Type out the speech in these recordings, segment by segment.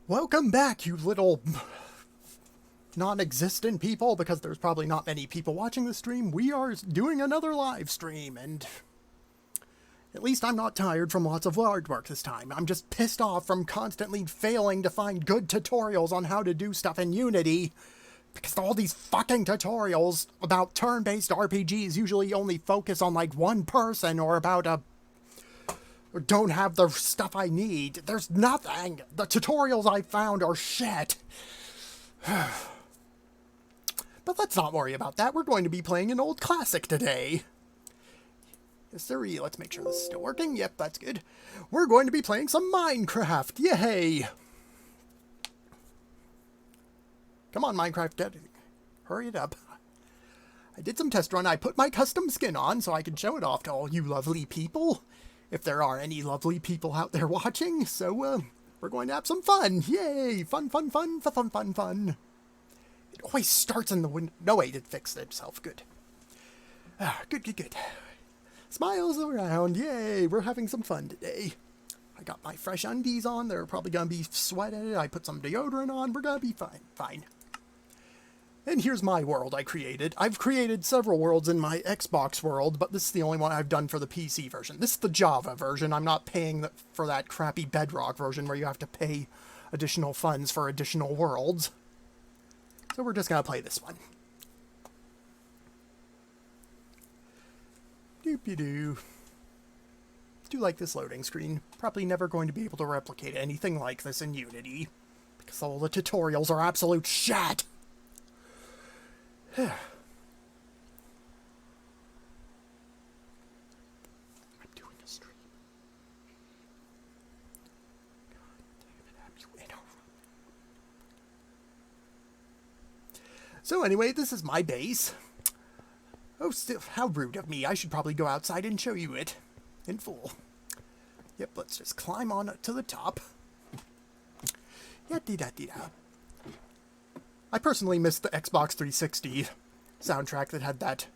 Welcome back, you little non-existent people, because there's probably not many people watching the stream. We are doing another live stream, and at least I'm not tired from lots of hard work this time. I'm just pissed off from constantly failing to find good tutorials on how to do stuff in Unity, because all these fucking tutorials about turn-based RPGs usually only focus on like one person or about a or don't have the stuff I need. There's nothing. The tutorials I found are shit. But let's not worry about that. We're going to be playing an old classic today. Yes, sir. Let's make sure this is still working. Yep, that's good. We're going to be playing some Minecraft. Yay! Come on, Minecraft. Hurry it up. I did some test run. I put my custom skin on so I can show it off to all you lovely people. If there are any lovely people out there watching. So, we're going to have some fun. Yay! Fun, fun, fun, fun, fun, fun. It always starts in the window. No, wait, it fixed itself. Good. Good, good, good. Smiles around. Yay! We're having some fun today. I got my fresh undies on. They're probably going to be sweated. I put some deodorant on. We're going to be fine. Fine. And here's my world I created. I've created several worlds in my Xbox world, but this is the only one I've done for the PC version. This is the Java version. I'm not paying for that crappy Bedrock version where you have to pay additional funds for additional worlds. So we're just going to play this one. Doop-de-doo. Do like this loading screen. Probably never going to be able to replicate anything like this in Unity, because all the tutorials are absolute shit. I'm doing a stream. God damn it, have you in a room? So anyway, this is my base. Oh, still, how rude of me. I should probably go outside and show you it in full. Yep, let's just climb on to the top. Ya-dee-da-dee-da. I personally missed the Xbox 360 soundtrack that had that.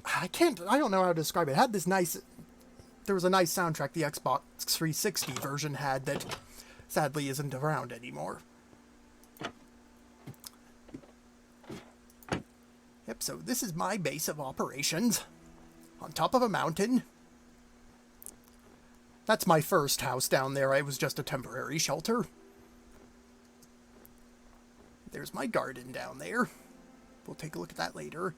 I don't know how to describe it. It had this nice. There was a nice soundtrack the Xbox 360 version had that sadly isn't around anymore. Yep, so this is my base of operations. On top of a mountain. That's my first house down there. It was just a temporary shelter. There's my garden down there. We'll take a look at that later.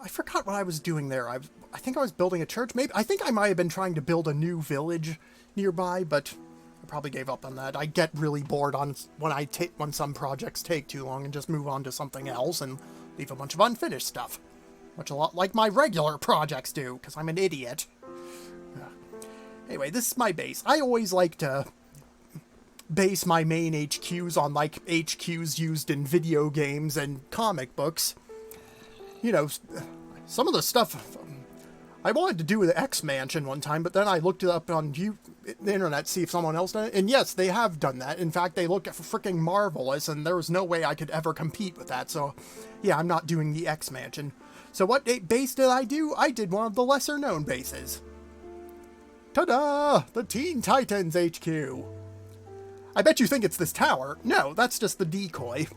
I forgot what I was doing there. I think I was building a church. Maybe I think I might have been trying to build a new village nearby, but I probably gave up on that. I get really bored on when some projects take too long and just move on to something else and leave a bunch of unfinished stuff. Much a lot like my regular projects do, because I'm an idiot. Anyway, this is my base. I always like to base my main HQs on, like, HQs used in video games and comic books. You know, some of the stuff I wanted to do with the X-Mansion one time, but then I looked it up on the internet to see if someone else done it, and yes, they have done that. In fact, they look freaking marvelous, and there was no way I could ever compete with that, so yeah, I'm not doing the X-Mansion. So what base did I do? I did one of the lesser-known bases. Ta-da! The Teen Titans HQ. I bet you think it's this tower. No, that's just the decoy.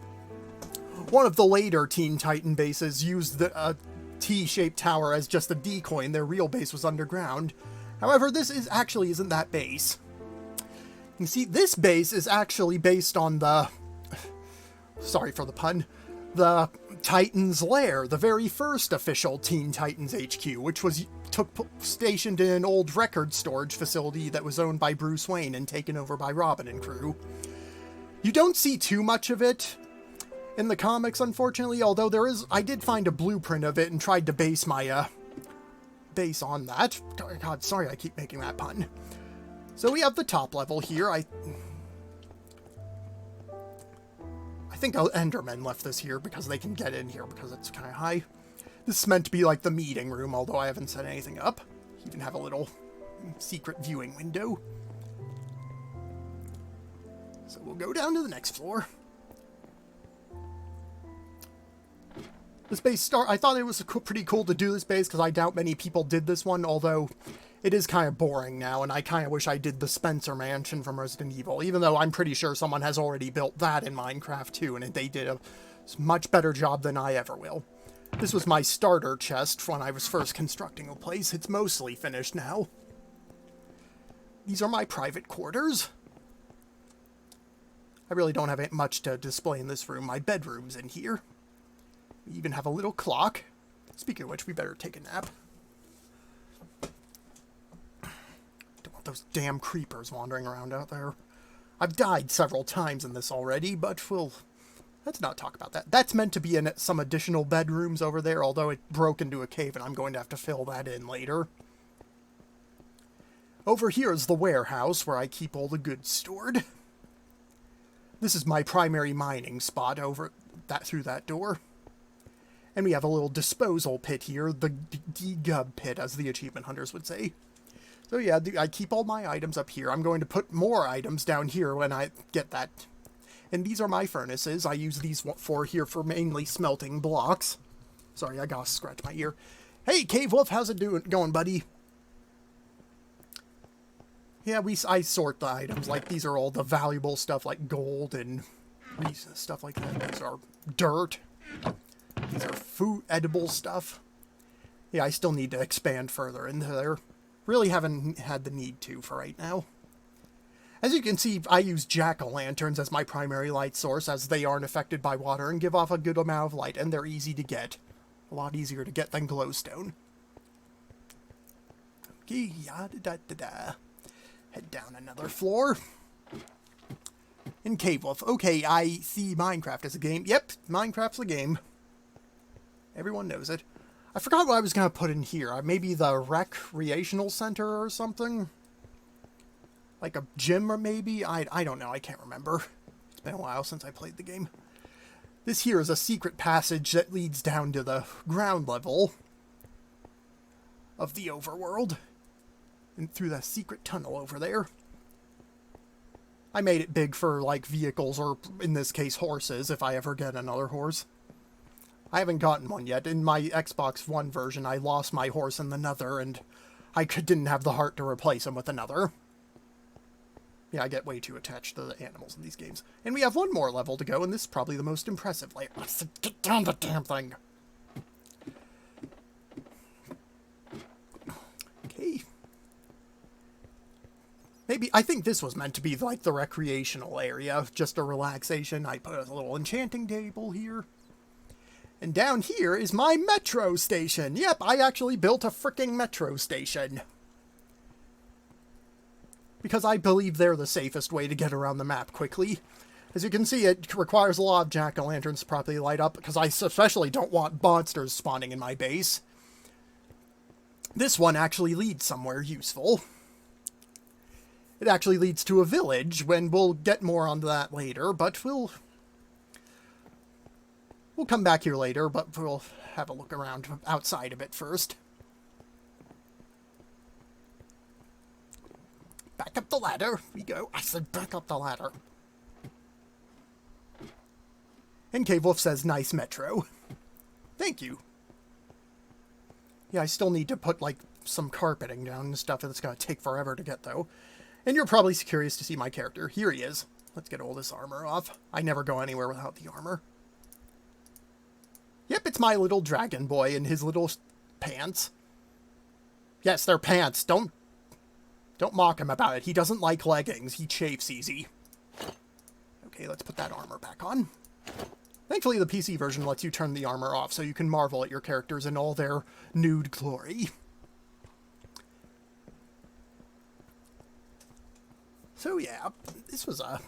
One of the later Teen Titan bases used the T-shaped tower as just a decoy, and their real base was underground. However, this isn't that base. You see, this base is actually based on the... Sorry for the pun. The Titans Lair, the very first official Teen Titans HQ, which was stationed in an old record storage facility that was owned by Bruce Wayne and taken over by Robin and crew. You don't see too much of it in the comics, unfortunately, although I did find a blueprint of it and tried to base my base on that. God, sorry I keep making that pun. So we have the top level here. I think Endermen left this here because they can get in here because it's kind of high. This is meant to be like the meeting room, although I haven't set anything up. Even have a little secret viewing window. So we'll go down to the next floor. This base I thought it was pretty cool to do this base because I doubt many people did this one, although It is kind of boring now, and I kind of wish I did the Spencer Mansion from Resident Evil, even though I'm pretty sure someone has already built that in Minecraft too, and they did a much better job than I ever will. This was my starter chest when I was first constructing a place. It's mostly finished now. These are my private quarters. I really don't have much to display in this room. My bedroom's in here. We even have a little clock. Speaking of which, we better take a nap. Don't want those damn creepers wandering around out there. I've died several times in this already, but let's not talk about that. That's meant to be in some additional bedrooms over there, although it broke into a cave and I'm going to have to fill that in later. Over here is the warehouse where I keep all the goods stored. This is my primary mining spot through that door. And we have a little disposal pit here, the degub pit, as the achievement hunters would say. So yeah, I keep all my items up here. I'm going to put more items down here when I get that. And these are my furnaces. I use these for mainly smelting blocks. Sorry, I gotta scratch my ear. Hey, Cave Wolf, how's it going, buddy? Yeah, I sort the items. Like, these are all the valuable stuff, like gold and stuff like that. These are dirt. These are food, edible stuff. Yeah, I still need to expand further into there. Really haven't had the need to for right now. As you can see, I use jack-o'-lanterns as my primary light source, as they aren't affected by water and give off a good amount of light, and they're easy to get. A lot easier to get than glowstone. Okay, yada-da-da-da. Head down another floor. In Cave Wolf. Okay, I see Minecraft as a game. Yep, Minecraft's a game. Everyone knows it. I forgot what I was going to put in here. Maybe the recreational center or something? Like a gym or maybe? I don't know. I can't remember. It's been a while since I played the game. This here is a secret passage that leads down to the ground level of the overworld. And through that secret tunnel over there. I made it big for, like, vehicles, or in this case, horses, if I ever get another horse. I haven't gotten one yet. In my Xbox One version, I lost my horse in the Nether, and I didn't have the heart to replace him with another. Yeah, I get way too attached to the animals in these games. And we have one more level to go, and this is probably the most impressive layer. Let's get down the damn thing! Okay. Maybe, I think this was meant to be like the recreational area, just a relaxation. I put a little enchanting table here. And down here is my metro station. Yep, I actually built a fricking metro station. Because I believe they're the safest way to get around the map quickly. As you can see, it requires a lot of jack-o'-lanterns to properly light up, because I especially don't want monsters spawning in my base. This one actually leads somewhere useful. It actually leads to a village, when we'll get more onto that later, but we'll come back here later, but we'll have a look around outside of it first. Back up the ladder we go. I said back up the ladder. And Cave Wolf says, nice metro. Thank you. Yeah, I still need to put, like, some carpeting down and stuff that's going to take forever to get, though. And you're probably curious to see my character. Here he is. Let's get all this armor off. I never go anywhere without the armor. Yep, it's my little dragon boy in his little pants. Yes, they're pants. Don't mock him about it. He doesn't like leggings. He chafes easy. Okay, let's put that armor back on. Thankfully, the PC version lets you turn the armor off, so you can marvel at your characters in all their nude glory. So yeah, this was a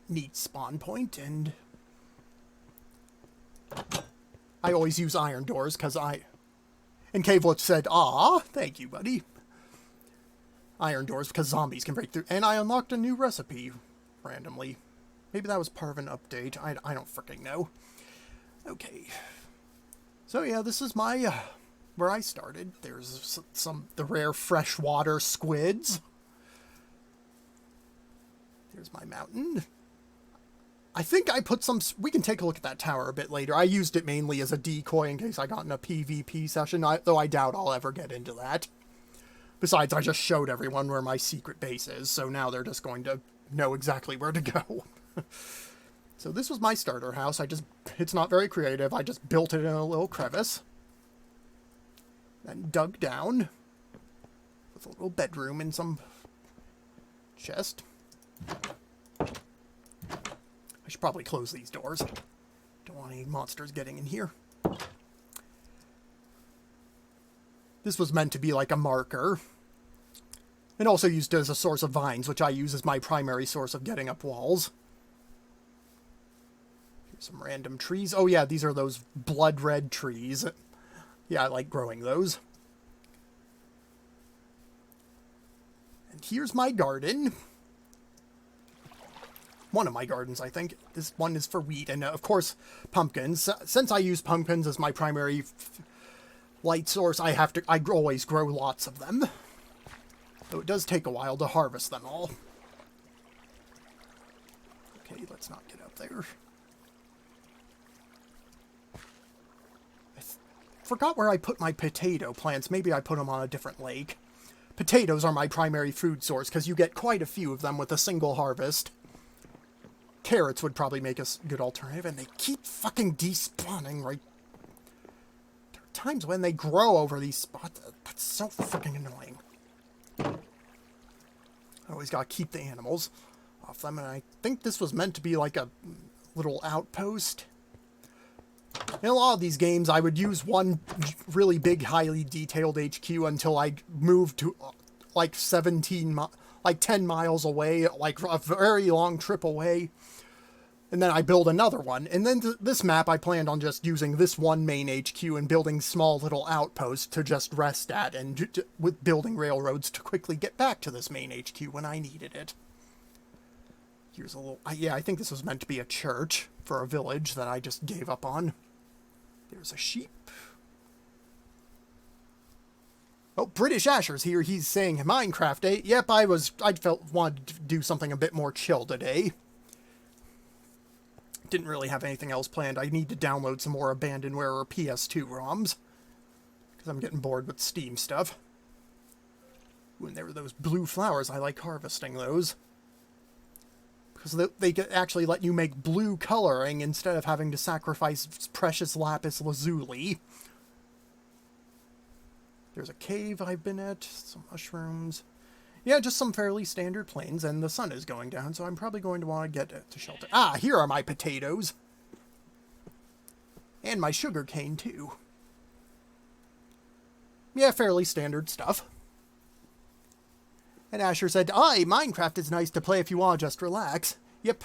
neat spawn point, and I always use iron doors, because And Cave Wolf said, "Aw, thank you, buddy." Iron doors, because zombies can break through. And I unlocked a new recipe, randomly. Maybe that was part of an update. I don't fricking know. Okay. So yeah, this is my, where I started. There's the rare freshwater squids. There's my mountain. I think I put some... We can take a look at that tower a bit later. I used it mainly as a decoy in case I got in a PvP session, though I doubt I'll ever get into that. Besides, I just showed everyone where my secret base is, so now they're just going to know exactly where to go. So this was my starter house. It's not very creative. I just built it in a little crevice. Then dug down with a little bedroom and some chest. I should probably close these doors. Don't want any monsters getting in here. This was meant to be like a marker. And also used as a source of vines, which I use as my primary source of getting up walls. Here's some random trees. Oh yeah, these are those blood red trees. Yeah, I like growing those. And here's my garden. One of my gardens, I think. This one is for wheat, and of course, pumpkins. Since I use pumpkins as my primary light source, I always grow lots of them. Though it does take a while to harvest them all. Okay, let's not get up there. I forgot where I put my potato plants. Maybe I put them on a different lake. Potatoes are my primary food source, because you get quite a few of them with a single harvest. Carrots would probably make a good alternative, and they keep fucking despawning right... There are times when they grow over these spots. That's so fucking annoying. I always gotta keep the animals off them, and I think this was meant to be like a little outpost. In a lot of these games, I would use one really big, highly detailed HQ until I moved to like 10 miles away, like a very long trip away. And then I build another one. And then this map, I planned on just using this one main HQ and building small little outposts to just rest at, and with building railroads to quickly get back to this main HQ when I needed it. Here's a little... yeah, I think this was meant to be a church for a village that I just gave up on. There's a sheep. Oh, British Asher's here. He's saying Minecraft Day. Yep, wanted to do something a bit more chill today. Didn't really have anything else planned. I need to download some more Abandonware or PS2 ROMs, because I'm getting bored with Steam stuff. Ooh, and there were those blue flowers. I like harvesting those. Because they actually let you make blue coloring instead of having to sacrifice precious lapis lazuli. There's a cave I've been at. Some mushrooms. Yeah, just some fairly standard plains, and the sun is going down, so I'm probably going to want to get to shelter. Ah, here are my potatoes. And my sugar cane, too. Yeah, fairly standard stuff. And Asher said, aye, Minecraft is nice to play if you want to just relax. Yep.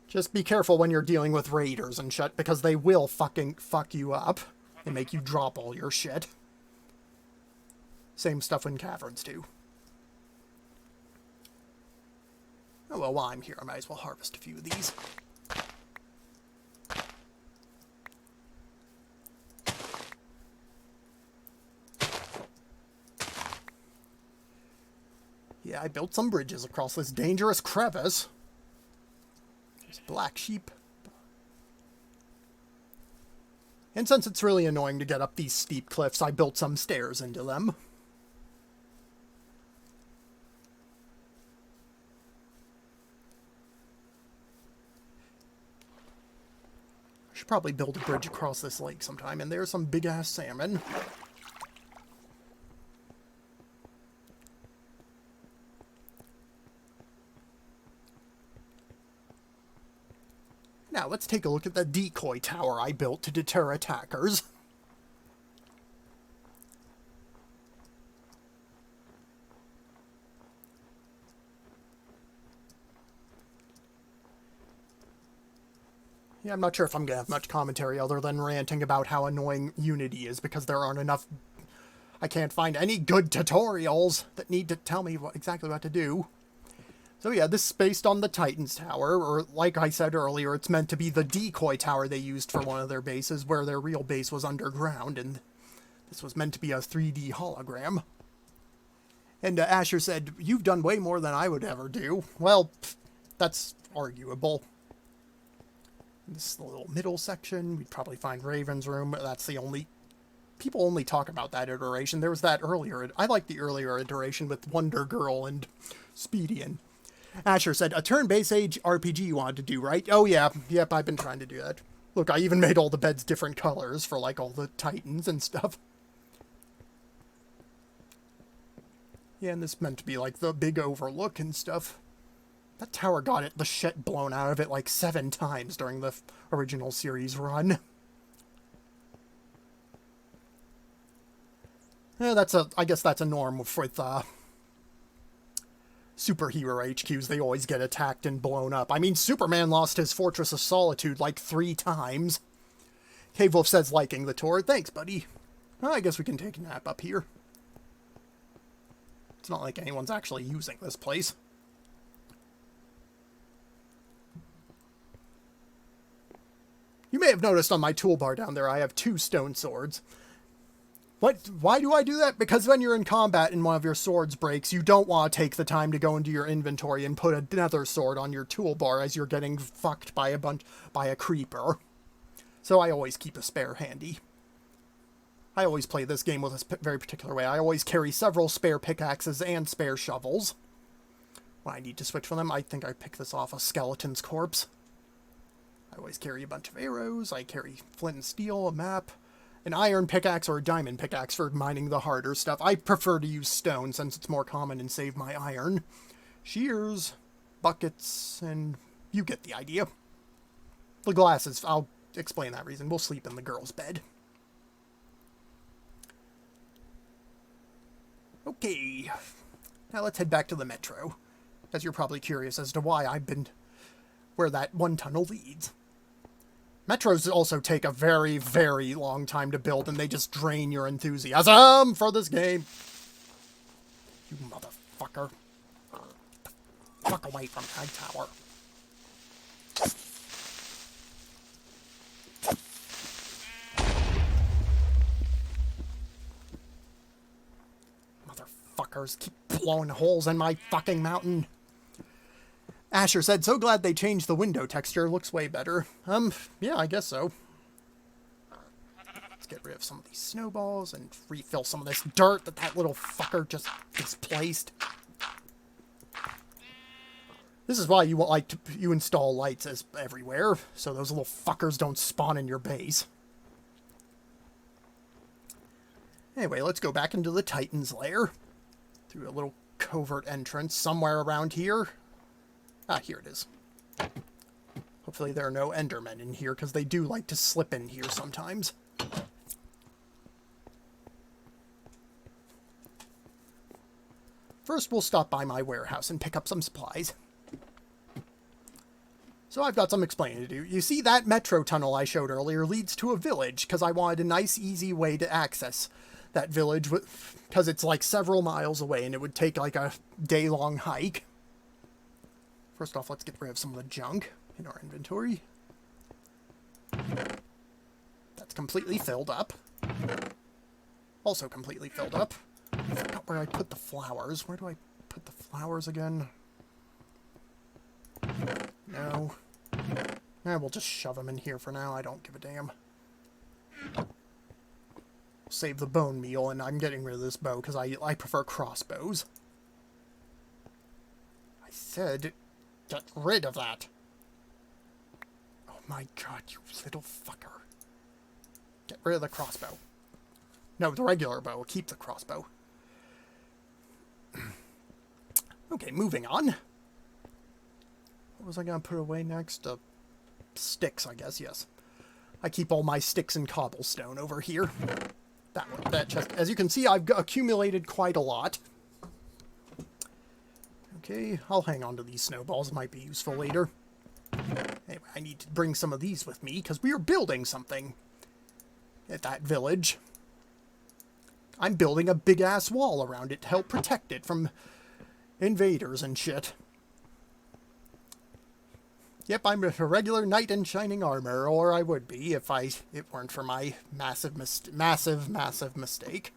Just be careful when you're dealing with raiders and shit, because they will fucking fuck you up and make you drop all your shit. Same stuff in caverns, too. Oh, well, while I'm here, I might as well harvest a few of these. Yeah, I built some bridges across this dangerous crevice. There's a black sheep. And since it's really annoying to get up these steep cliffs, I built some stairs into them. Should probably build a bridge across this lake sometime, and there's some big-ass salmon. Now, let's take a look at the decoy tower I built to deter attackers. Yeah, I'm not sure if I'm going to have much commentary other than ranting about how annoying Unity is, because there aren't enough... I can't find any good tutorials that need to tell me exactly what to do. So yeah, this is based on the Titans Tower, or like I said earlier, it's meant to be the decoy tower they used for one of their bases, where their real base was underground, and this was meant to be a 3D hologram. And Asher said, you've done way more than I would ever do. Well, that's arguable. This is the little middle section. We'd probably find Raven's room, but that's the only people only talk about that iteration. There was that earlier. I like the earlier iteration with Wonder Girl and Speedian. Asher said, a turn-based age RPG you wanted to do, right? Oh, yeah. Yep, I've been trying to do that. Look, I even made all the beds different colors for, like, all the Titans and stuff. Yeah, and this meant to be, like, the big overlook and stuff. That tower got the shit blown out of it, like, 7 times during the original series run. Yeah, I guess that's a norm with, superhero HQs. They always get attacked and blown up. I mean, Superman lost his Fortress of Solitude like 3 times. Cave Wolf says, liking the tour. Thanks, buddy. Well, I guess we can take a nap up here. It's not like anyone's actually using this place. You may have noticed on my toolbar down there I have 2 stone swords. Why do I do that? Because when you're in combat and one of your swords breaks, you don't want to take the time to go into your inventory and put another sword on your toolbar as you're getting fucked by a creeper. So I always keep a spare handy. I always play this game with a very particular way. I always carry several spare pickaxes and spare shovels. When I need to switch from them, I think I picked this off a skeleton's corpse. I always carry a bunch of arrows. I carry flint and steel, a map, an iron pickaxe or a diamond pickaxe for mining the harder stuff. I prefer to use stone since it's more common and save my iron. Shears, buckets, and you get the idea. The glasses, I'll explain that reason. We'll sleep in the girl's bed. Okay, now let's head back to the metro, as you're probably curious as to where that one tunnel leads. Metros also take a very, very long time to build, and they just drain your enthusiasm for this game. You motherfucker. Get the fuck away from my tower. Motherfuckers keep blowing holes in my fucking mountain. Asher said, so glad they changed the window texture. Looks way better. Yeah, I guess so. Let's get rid of some of these snowballs and refill some of this dirt that little fucker just displaced. This is why you install lights everywhere, so those little fuckers don't spawn in your base. Anyway, let's go back into the Titans Lair. Through a little covert entrance somewhere around here. Ah, here it is. Hopefully there are no Endermen in here, because they do like to slip in here sometimes. First, we'll stop by my warehouse and pick up some supplies. So I've got some explaining to do. You see, that metro tunnel I showed earlier leads to a village, because I wanted a nice, easy way to access that village, because it's like several miles away, and it would take like a day-long hike. First off, let's get rid of some of the junk in our inventory. That's completely filled up. Also completely filled up. I forgot where I put the flowers. Where do I put the flowers again? No. We'll just shove them in here for now. I don't give a damn. Save the bone meal, and I'm getting rid of this bow because I prefer crossbows. I said, get rid of that. Oh my god, you little fucker. Get rid of the crossbow. No, the regular bow. Keep the crossbow. Okay, moving on. What was I going to put away next? Sticks, I guess, yes. I keep all my sticks and cobblestone over here. That chest. As you can see, I've accumulated quite a lot. Okay, I'll hang on to these snowballs. Might be useful later. Anyway, I need to bring some of these with me, because we are building something at that village. I'm building a big-ass wall around it to help protect it from invaders and shit. Yep, I'm a regular knight in shining armor, or I would be if it weren't for my massive mistake.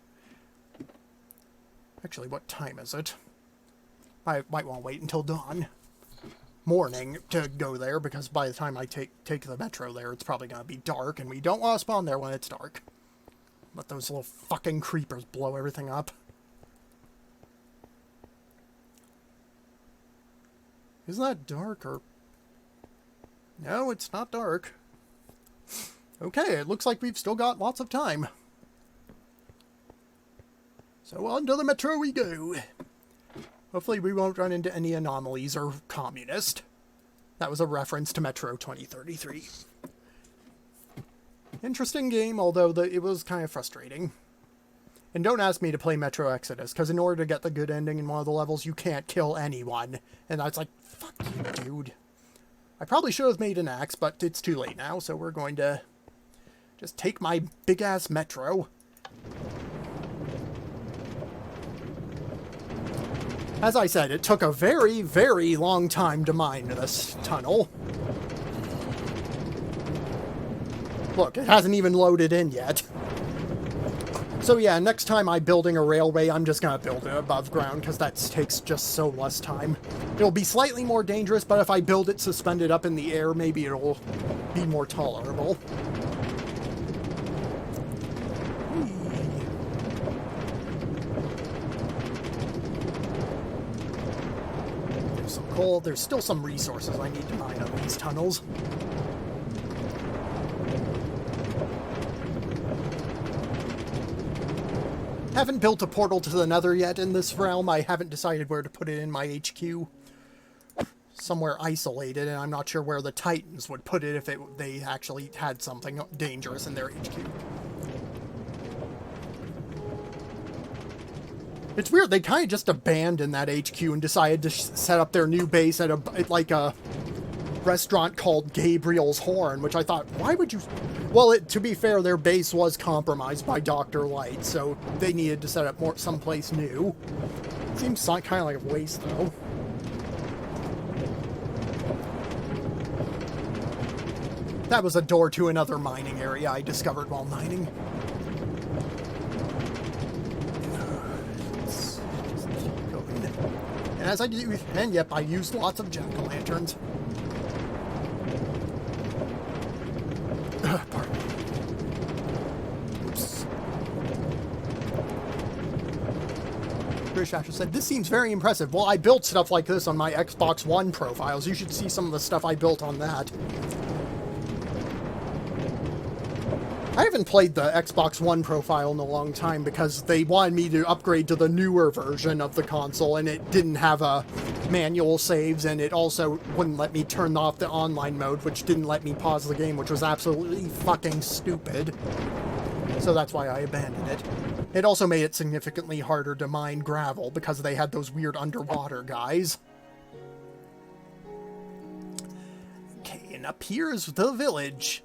Actually, what time is it? I might want to wait until dawn. Morning to go there, because by the time I take the metro there, it's probably going to be dark, and we don't want to spawn there when it's dark. Let those little fucking creepers blow everything up. Isn't that dark or... No, it's not dark. Okay, it looks like we've still got lots of time. So on to the metro we go. Hopefully we won't run into any anomalies or communist. That was a reference to Metro 2033. Interesting game, although it was kind of frustrating. And don't ask me to play Metro Exodus, because in order to get the good ending in one of the levels, you can't kill anyone. And I was like, fuck you, dude. I probably should have made an axe, but it's too late now, so we're going to just take my big-ass Metro. As I said, it took a very, very long time to mine this tunnel. Look, it hasn't even loaded in yet. So yeah, next time I'm building a railway, I'm just gonna build it above ground, because that takes just so less time. It'll be slightly more dangerous, but if I build it suspended up in the air, maybe it'll be more tolerable. There's some coal. There's still some resources I need to mine on these tunnels. Haven't built a portal to the Nether yet in this realm. I haven't decided where to put it in my HQ. Somewhere isolated, and I'm not sure where the Titans would put it if they actually had something dangerous in their HQ. It's weird, they kind of just abandoned that HQ and decided to set up their new base at a restaurant called Gabriel's Horn, which I thought, why would you... Well, to be fair, their base was compromised by Dr. Light, so they needed to set up someplace new. Seems kind of like a waste, though. That was a door to another mining area I discovered while mining. Let's just keep going. And as I do, and yep, I used lots of jack-o'-lanterns. Pardon me. Oops. British Asher said, this seems very impressive. Well, I built stuff like this on my Xbox One profiles. You should see some of the stuff I built on that. I haven't played the Xbox One profile in a long time because they wanted me to upgrade to the newer version of the console, and it didn't have a manual saves, and it also wouldn't let me turn off the online mode, which didn't let me pause the game, which was absolutely fucking stupid. So that's why I abandoned it. It also made it significantly harder to mine gravel because they had those weird underwater guys. Okay, and up here is the village.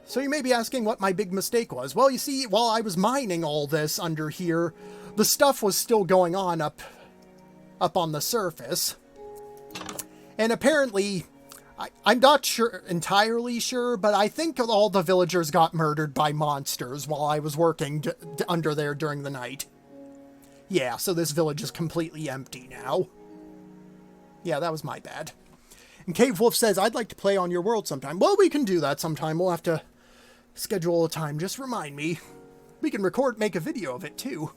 So you may be asking what my big mistake was. Well, you see, while I was mining all this under here, the stuff was still going on up on the surface. And apparently, I'm not entirely sure, but I think all the villagers got murdered by monsters while I was working under there during the night. Yeah, so this village is completely empty now. Yeah, that was my bad. And Cave Wolf says, I'd like to play on your world sometime. Well, we can do that sometime. We'll have to schedule a time. Just remind me. We can make a video of it, too.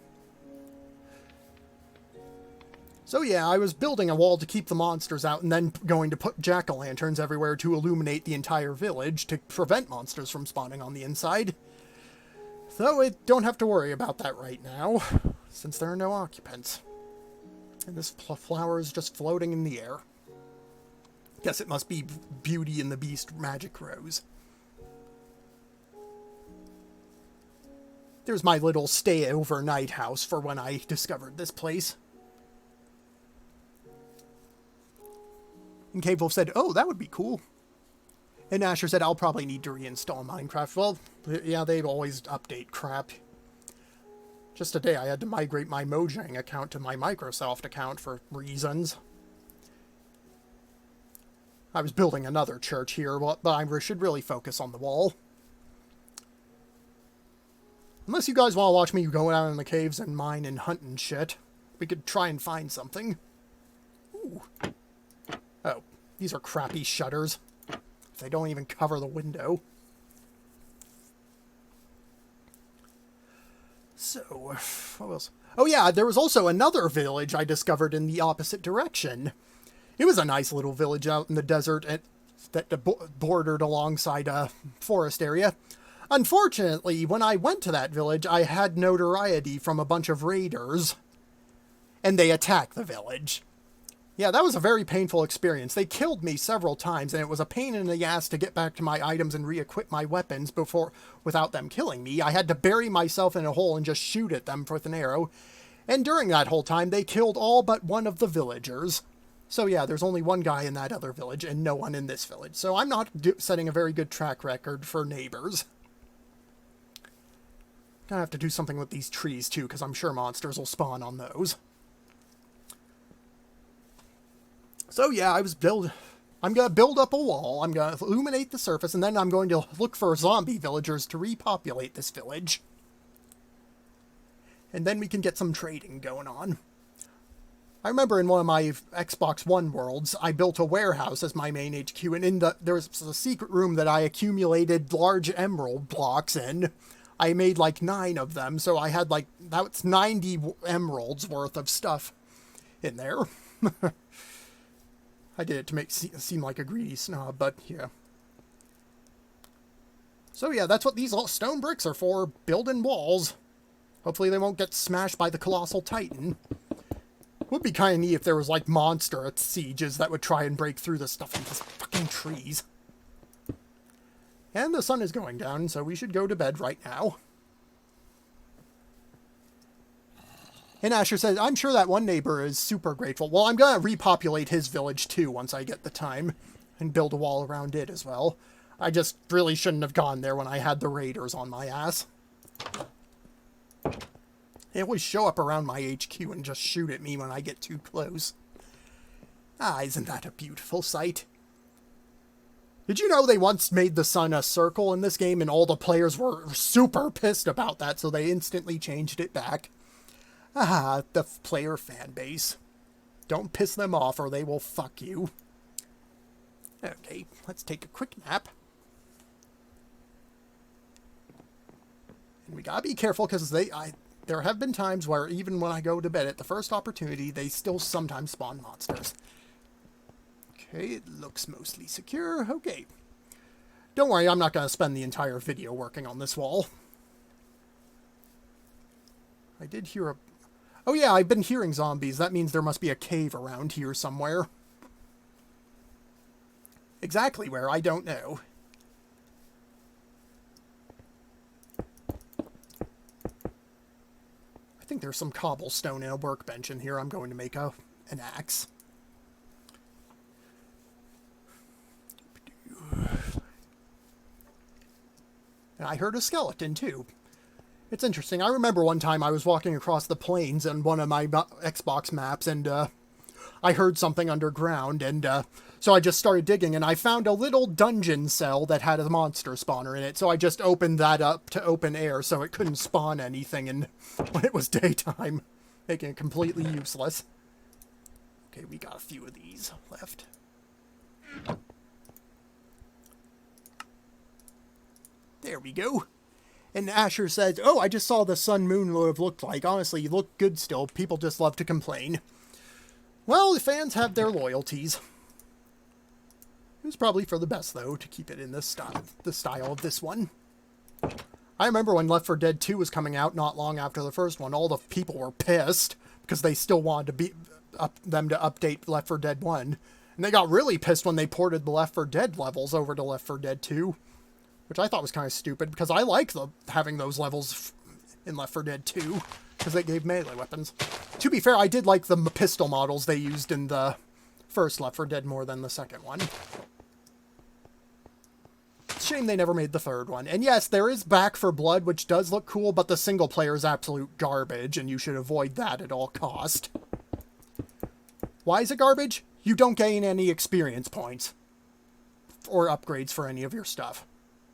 So yeah, I was building a wall to keep the monsters out and then going to put jack-o'-lanterns everywhere to illuminate the entire village to prevent monsters from spawning on the inside. Though I don't have to worry about that right now, since there are no occupants. And this flower is just floating in the air. Guess it must be Beauty and the Beast magic rose. There's my little stay overnight house for when I discovered this place. And Cave Wolf said, oh, that would be cool. And Asher said, I'll probably need to reinstall Minecraft. Well, yeah, they always update crap. Just today I had to migrate my Mojang account to my Microsoft account for reasons. I was building another church here, but I should really focus on the wall. Unless you guys want to watch me go out in the caves and mine and hunt and shit, we could try and find something. Ooh. Oh, these are crappy shutters. They don't even cover the window. So, what else? Oh yeah, there was also another village I discovered in the opposite direction. It was a nice little village out in the desert that bordered alongside a forest area. Unfortunately, when I went to that village, I had notoriety from a bunch of raiders, and they attacked the village. Yeah, that was a very painful experience. They killed me several times, and it was a pain in the ass to get back to my items and re-equip my weapons without them killing me. I had to bury myself in a hole and just shoot at them with an arrow. And during that whole time, they killed all but one of the villagers. So yeah, there's only one guy in that other village and no one in this village. So I'm not setting a very good track record for neighbors. Gonna have to do something with these trees too, because I'm sure monsters will spawn on those. So yeah, I'm gonna build up a wall, I'm gonna illuminate the surface, and then I'm going to look for zombie villagers to repopulate this village. And then we can get some trading going on. I remember in one of my Xbox One worlds, I built a warehouse as my main HQ, and there was a secret room that I accumulated large emerald blocks in. I made like 9 of them, so I had that's 90 emeralds worth of stuff in there. I did it to make it seem like a greedy snob, but yeah. So yeah, that's what these stone bricks are for, building walls. Hopefully they won't get smashed by the colossal titan. Would be kind of neat if there was like monster sieges that would try and break through the stuff in these fucking trees. And the sun is going down, so we should go to bed right now. And Asher says, I'm sure that one neighbor is super grateful. Well, I'm going to repopulate his village too once I get the time. And build a wall around it as well. I just really shouldn't have gone there when I had the raiders on my ass. They always show up around my HQ and just shoot at me when I get too close. Ah, isn't that a beautiful sight? Did you know they once made the sun a circle in this game and all the players were super pissed about that, so they instantly changed it back? Ah, the player fan base. Don't piss them off or they will fuck you. Okay, let's take a quick nap. And we gotta be careful because there have been times where even when I go to bed at the first opportunity, they still sometimes spawn monsters. Okay, it looks mostly secure. Okay. Don't worry, I'm not going to spend the entire video working on this wall. I did hear a... Oh yeah, I've been hearing zombies. That means there must be a cave around here somewhere. Exactly where, I don't know. I think there's some cobblestone and a workbench in here. I'm going to make an axe. And I heard a skeleton, too. It's interesting. I remember one time I was walking across the plains on one of my Xbox maps, and I heard something underground, and so I just started digging, and I found a little dungeon cell that had a monster spawner in it, so I just opened that up to open air so it couldn't spawn anything when it was daytime, making it completely useless. Okay, we got a few of these left. There we go. And Asher says, oh, I just saw the sun moon would have looked like. Honestly, you look good still. People just love to complain. Well, the fans have their loyalties. It was probably for the best, though, to keep it in the style of this one. I remember when Left 4 Dead 2 was coming out not long after the first one, all the people were pissed because they still wanted them to update Left 4 Dead 1. And they got really pissed when they ported the Left 4 Dead levels over to Left 4 Dead 2. Which I thought was kind of stupid, because I like having those levels in Left 4 Dead 2, because they gave melee weapons. To be fair, I did like the pistol models they used in the first Left 4 Dead more than the second one. Shame they never made the third one. And yes, there is Back 4 Blood, which does look cool, but the single player is absolute garbage, and you should avoid that at all cost. Why is it garbage? You don't gain any experience points. Or upgrades for any of your stuff.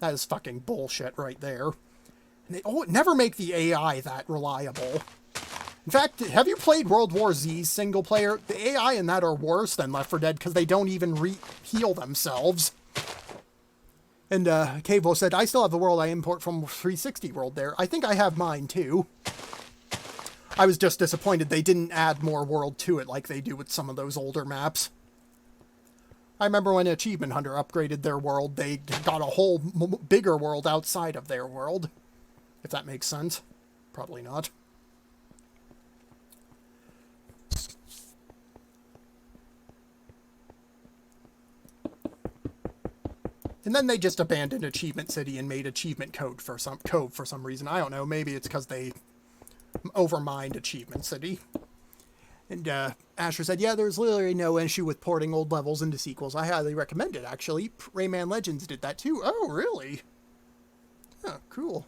That is fucking bullshit right there. And they never make the AI that reliable. In fact, have you played World War Z's single player? The AI in that are worse than Left 4 Dead because they don't even heal themselves. And Cavo said, I still have the world I import from 360 World there. I think I have mine too. I was just disappointed they didn't add more world to it like they do with some of those older maps. I remember when Achievement Hunter upgraded their world, they got a whole bigger world outside of their world. If that makes sense. Probably not. And then they just abandoned Achievement City and made Achievement Cove for some reason. I don't know. Maybe it's because they overmined Achievement City. And Asher said, yeah, there's literally no issue with porting old levels into sequels. I highly recommend it, actually. Rayman Legends did that too. Oh, really? Oh, cool.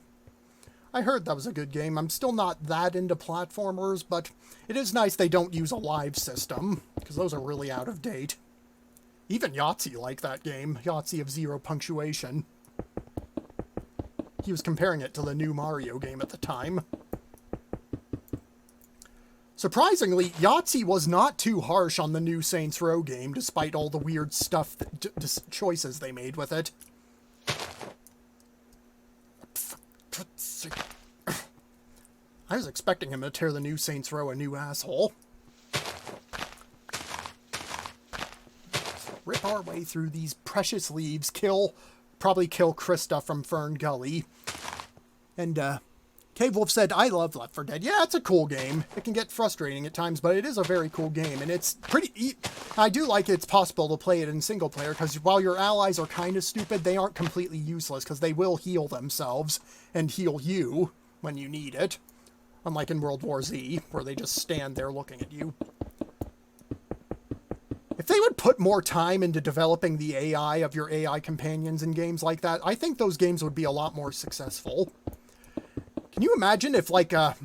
I heard that was a good game. I'm still not that into platformers, but it is nice they don't use a live system, because those are really out of date. Even Yahtzee liked that game, Yahtzee of Zero Punctuation. He was comparing it to the new Mario game at the time. Surprisingly, Yahtzee was not too harsh on the new Saints Row game, despite all the weird stuff, choices they made with it. I was expecting him to tear the new Saints Row a new asshole. Rip our way through these precious leaves, probably kill Krista from Fern Gully. And, Cave Wolf said, I love Left 4 Dead. Yeah, it's a cool game. It can get frustrating at times, but it is a very cool game. And it's I do like it's possible to play it in single player, because while your allies are kind of stupid, they aren't completely useless, because they will heal themselves and heal you when you need it. Unlike in World War Z, where they just stand there looking at you. If they would put more time into developing the AI of your AI companions in games like that, I think those games would be a lot more successful. Can you imagine if, like, a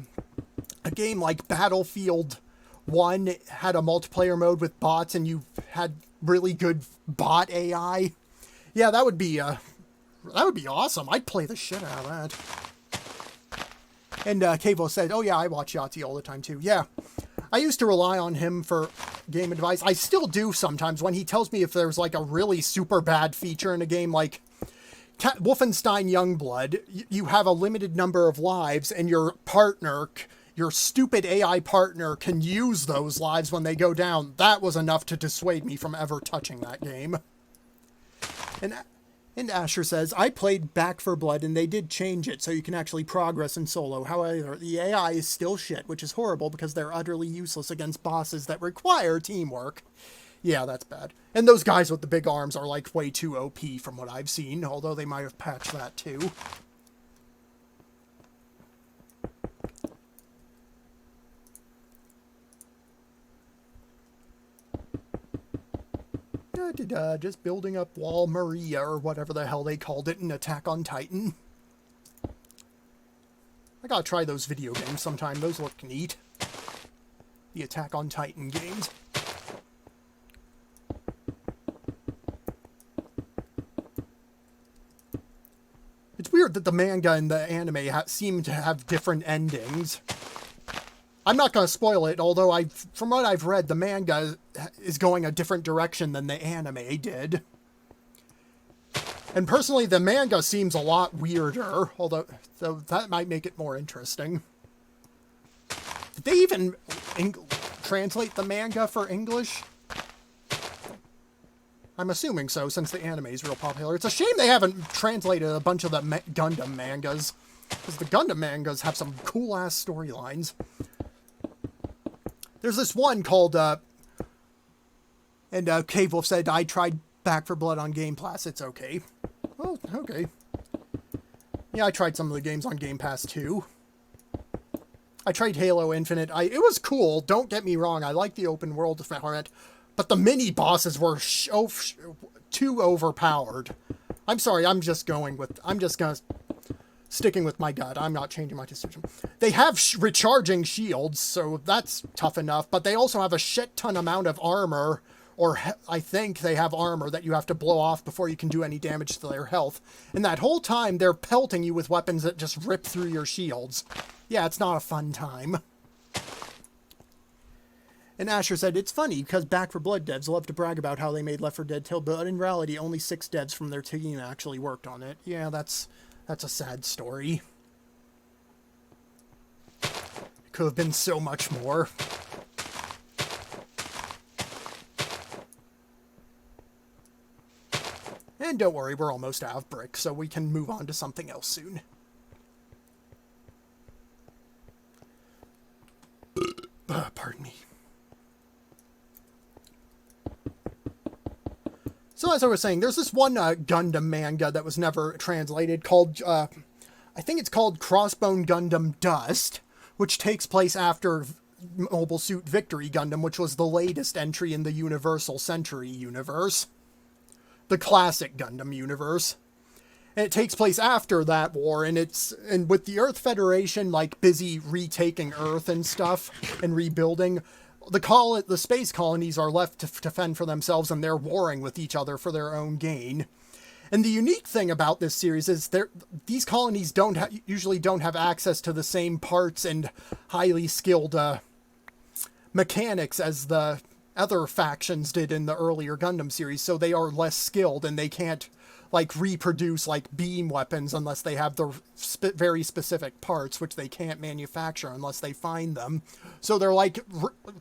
game like Battlefield 1 had a multiplayer mode with bots and you had really good bot AI? Yeah, that would be awesome. I'd play the shit out of that. And Cavo said, oh yeah, I watch Yahtzee all the time too. Yeah, I used to rely on him for game advice. I still do sometimes when he tells me if there's like a really super bad feature in a game, like Wolfenstein Youngblood, you have a limited number of lives and your partner, your stupid AI partner, can use those lives when they go down. That was enough to dissuade me from ever touching that game. And Asher says, I played Back 4 Blood and they did change it so you can actually progress in solo. However, the AI is still shit, which is horrible because they're utterly useless against bosses that require teamwork. Yeah, that's bad. And those guys with the big arms are like way too OP from what I've seen, although they might have patched that too. Just building up Wall Maria, or whatever the hell they called it in Attack on Titan. I gotta try those video games sometime. Those look neat. The Attack on Titan games. It's weird that the manga and the anime seem to have different endings. I'm not going to spoil it, although from what I've read, the manga is going a different direction than the anime did. And personally, the manga seems a lot weirder, although so that might make it more interesting. Did they even translate the manga for English? I'm assuming so, since the anime is real popular. It's a shame they haven't translated a bunch of the Gundam mangas, because the Gundam mangas have some cool-ass storylines. There's this one called, and Cave Wolf said, I tried Back 4 Blood on Game Pass. It's okay. Oh, okay. Yeah, I tried some of the games on Game Pass, too. I tried Halo Infinite. It was cool, don't get me wrong. I like the open world format, but the mini-bosses were too overpowered. I'm sorry, sticking with my gut. I'm not changing my decision. They have recharging shields, so that's tough enough, but they also have a shit ton amount of armor, or I think they have armor that you have to blow off before you can do any damage to their health. And that whole time, they're pelting you with weapons that just rip through your shields. Yeah, it's not a fun time. And Asher said, it's funny, because Back 4 Blood devs love to brag about how they made Left 4 Dead 2, but in reality, only 6 devs from their team actually worked on it. Yeah, that's a sad story. Could have been so much more. And don't worry, we're almost out of brick, so we can move on to something else soon. Pardon me. So as I was saying, there's this one Gundam manga that was never translated called, I think it's called Crossbone Gundam Dust, which takes place after Mobile Suit Victory Gundam, which was the latest entry in the Universal Century universe. The classic Gundam universe. And it takes place after that war, and with the Earth Federation like busy retaking Earth and stuff and rebuilding, the space colonies are left to fend for themselves, and they're warring with each other for their own gain. And the unique thing about this series is these colonies usually don't have access to the same parts and highly skilled mechanics as the other factions did in the earlier Gundam series, so they are less skilled, and they can't like reproduce like beam weapons unless they have the very specific parts, which they can't manufacture unless they find them. So they're like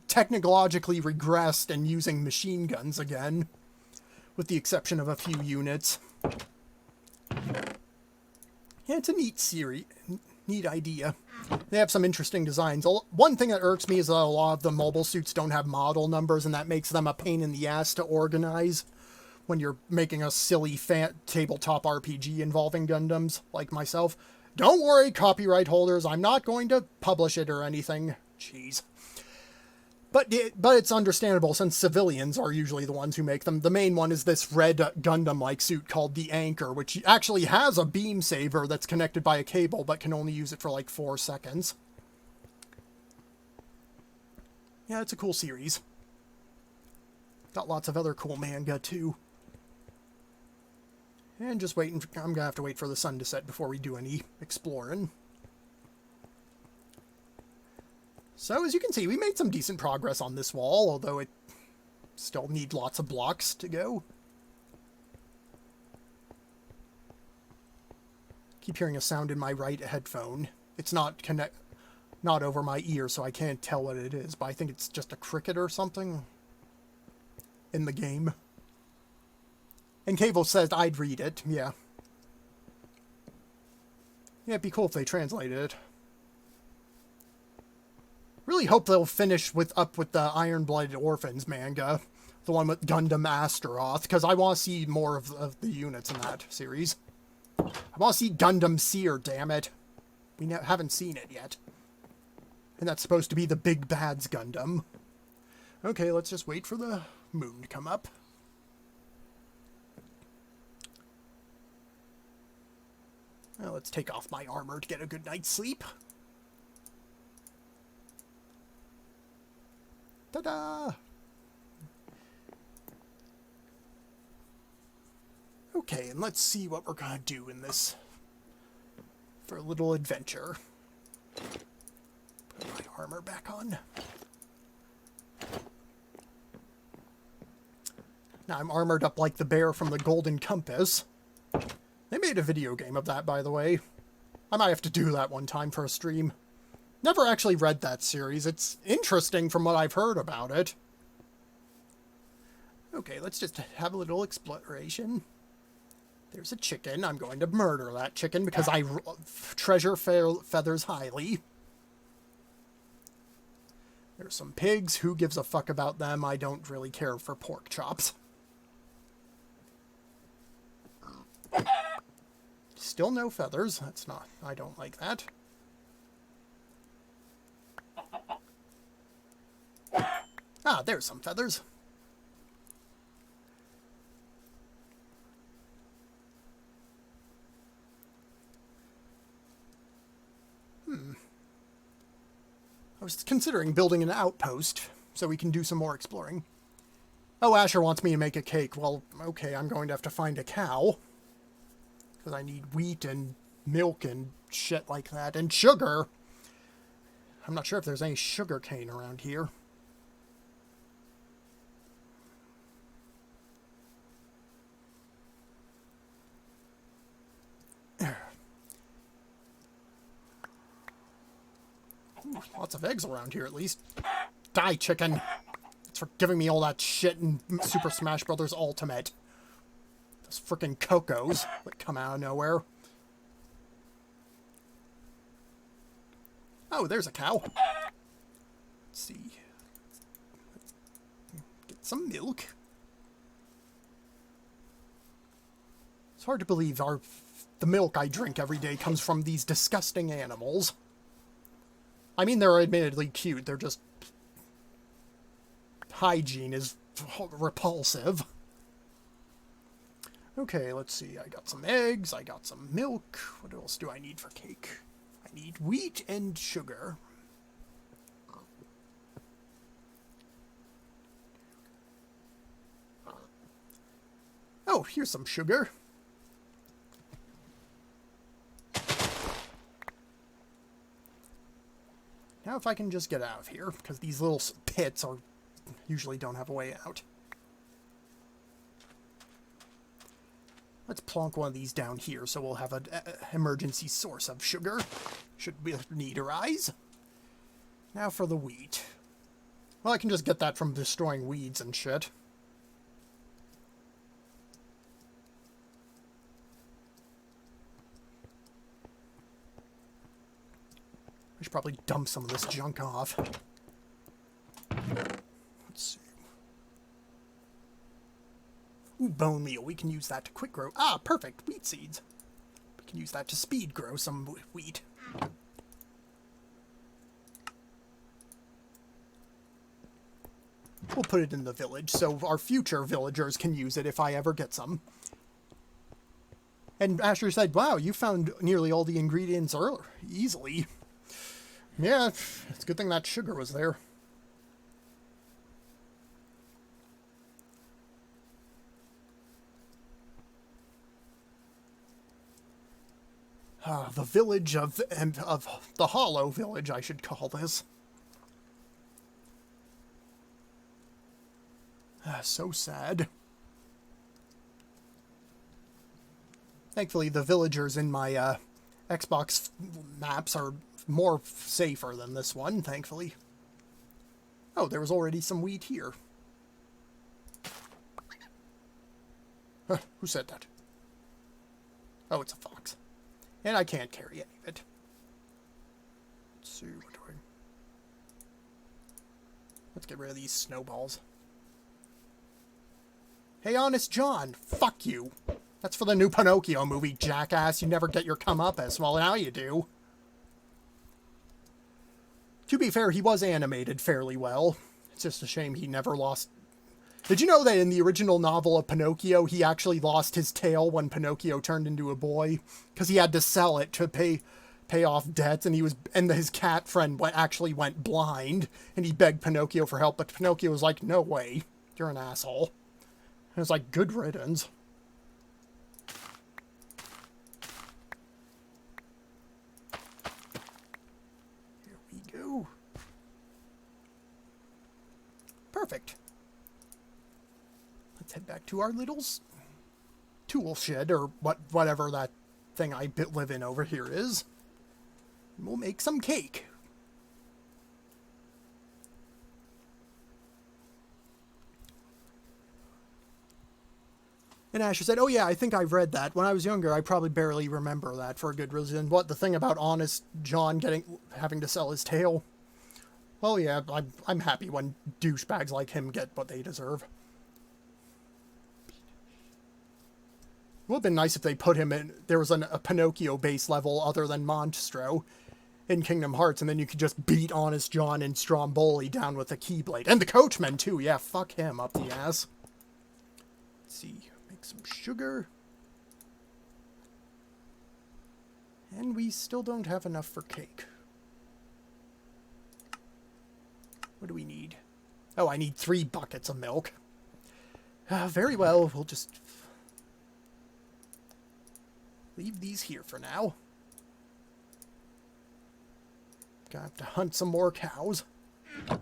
technologically regressed and using machine guns again, with the exception of a few units. Yeah, it's a neat series, neat idea. They have some interesting designs. One thing that irks me is that a lot of the mobile suits don't have model numbers, and that makes them a pain in the ass to organize when you're making a silly tabletop RPG involving Gundams, like myself. Don't worry, copyright holders, I'm not going to publish it or anything. Jeez. But it's understandable, since civilians are usually the ones who make them. The main one is this red Gundam-like suit called the Anchor, which actually has a beam saber that's connected by a cable, but can only use it for like 4 seconds. Yeah, it's a cool series. Got lots of other cool manga, too. And just waiting, I'm gonna have to wait for the sun to set before we do any exploring. So, as you can see, we made some decent progress on this wall, although it still needs lots of blocks to go. Keep hearing a sound in my right headphone. It's not over my ear, so I can't tell what it is, but I think it's just a cricket or something in the game. And Cable says I'd read it, yeah. Yeah, it'd be cool if they translated it. Really hope they'll finish up with the Iron-Blooded Orphans manga. The one with Gundam Astaroth, because I want to see more of the units in that series. I want to see Gundam Seer, damn it. We haven't seen it yet. And that's supposed to be the Big Bad's Gundam. Okay, let's just wait for the moon to come up. Well, let's take off my armor to get a good night's sleep. Ta-da! Okay, and let's see what we're gonna do in this for a little adventure. Put my armor back on. Now I'm armored up like the bear from the Golden Compass. They made a video game of that, by the way. I might have to do that one time for a stream. Never actually read that series. It's interesting from what I've heard about it. Okay, let's just have a little exploration. There's a chicken. I'm going to murder that chicken because I treasure feathers highly. There's some pigs. Who gives a fuck about them? I don't really care for pork chops. Still no feathers. That's not... I don't like that. Ah, there's some feathers. I was considering building an outpost so we can do some more exploring. Oh, Asher wants me to make a cake. Well, okay, I'm going to have to find a cow. Because I need wheat and milk and shit like that. And sugar. I'm not sure if there's any sugar cane around here. lots of eggs around here at least. Die, chicken. It's for giving me all that shit in Super Smash Bros. Ultimate. Those frickin' Cocos that come out of nowhere. Oh, there's a cow. Let's see. Get some milk. It's hard to believe the milk I drink every day comes from these disgusting animals. I mean, they're admittedly cute. They're just... hygiene is repulsive. Okay, let's see. I got some eggs. I got some milk. What else do I need for cake? I need wheat and sugar. Oh, here's some sugar. Now if I can just get out of here, because these little pits usually don't have a way out. Let's plonk one of these down here so we'll have an emergency source of sugar. Should we need arise? Now for the wheat. Well, I can just get that from destroying weeds and shit. I should probably dump some of this junk off. Let's see. Ooh, bone meal. We can use that to quick grow. Ah, perfect. Wheat seeds. We can use that to speed grow some wheat. We'll put it in the village so our future villagers can use it if I ever get some. And Asher said, wow, you found nearly all the ingredients easily. Yeah, it's a good thing that sugar was there. The village of the Hollow Village, I should call this. So sad. Thankfully, the villagers in my Xbox maps are more safer than this one, thankfully. Oh, there was already some wheat here. Huh, who said that? Oh, it's a fox. And I can't carry any of it. Let's see, what do I... Let's get rid of these snowballs. Hey, Honest John, fuck you. That's for the new Pinocchio movie, jackass. You never get your comeuppance. Well, now you do. To be fair, he was animated fairly well. It's just a shame he never lost... Did you know that in the original novel of Pinocchio, he actually lost his tail when Pinocchio turned into a boy? Because he had to sell it to pay off debts, and his cat friend actually went blind, and he begged Pinocchio for help, but Pinocchio was like, no way, you're an asshole. And it was like, good riddance. Here we go. Perfect. Let's head back to our little tool shed, or whatever that thing I live in over here is. And we'll make some cake. And Asher said, oh yeah, I think I've read that. When I was younger, I probably barely remember that for a good reason. What, the thing about Honest John having to sell his tail? Well, yeah, I'm happy when douchebags like him get what they deserve. It would have been nice if they put him in... There was a Pinocchio base level other than Monstro in Kingdom Hearts, and then you could just beat Honest John and Stromboli down with a Keyblade. And the Coachman, too. Yeah, fuck him up the ass. Let's see. Make some sugar. And we still don't have enough for cake. What do we need? Oh, I need 3 buckets of milk. Very well, we'll just... leave these here for now. Gonna have to hunt some more cows. How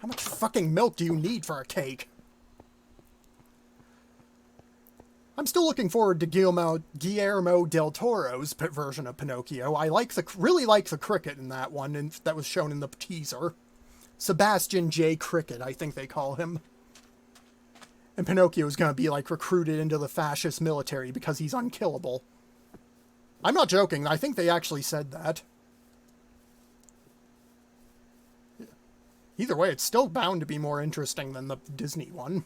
much fucking milk do you need for a cake? I'm still looking forward to Guillermo del Toro's version of Pinocchio. I really like the cricket in that one, and that was shown in the teaser. Sebastian J. Cricket, I think they call him. And Pinocchio is going to be, like, recruited into the fascist military because he's unkillable. I'm not joking. I think they actually said that. Either way, it's still bound to be more interesting than the Disney one.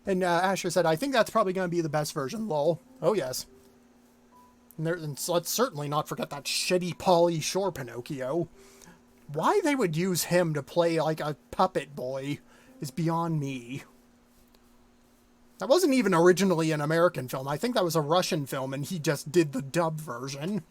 And Asher said, I think that's probably going to be the best version, lol. Oh, yes. And so let's certainly not forget that shitty Pauly Shore Pinocchio. Why they would use him to play like a puppet boy is beyond me. That wasn't even originally an American film. I think that was a Russian film, and he just did the dub version.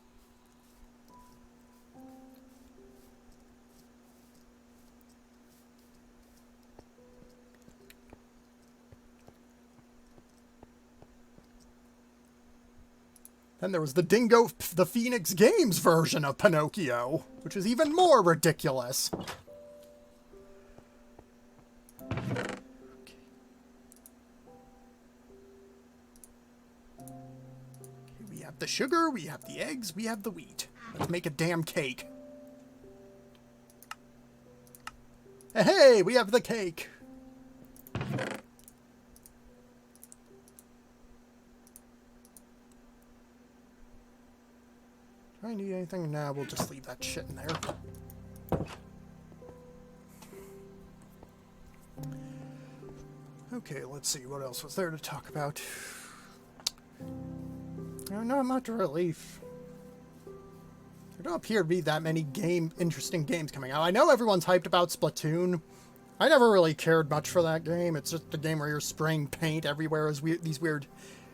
Then there was the Dingo the Phoenix Games version of Pinocchio, which is even more ridiculous. Okay. We have the sugar, we have the eggs, we have the wheat. Let's make a damn cake. Hey, we have the cake. Do I need anything? Nah, we'll just leave that shit in there. Okay, let's see. What else was there to talk about? No, not really. There don't appear to be that many interesting games coming out. I know everyone's hyped about Splatoon. I never really cared much for that game. It's just a game where you're spraying paint everywhere as these weird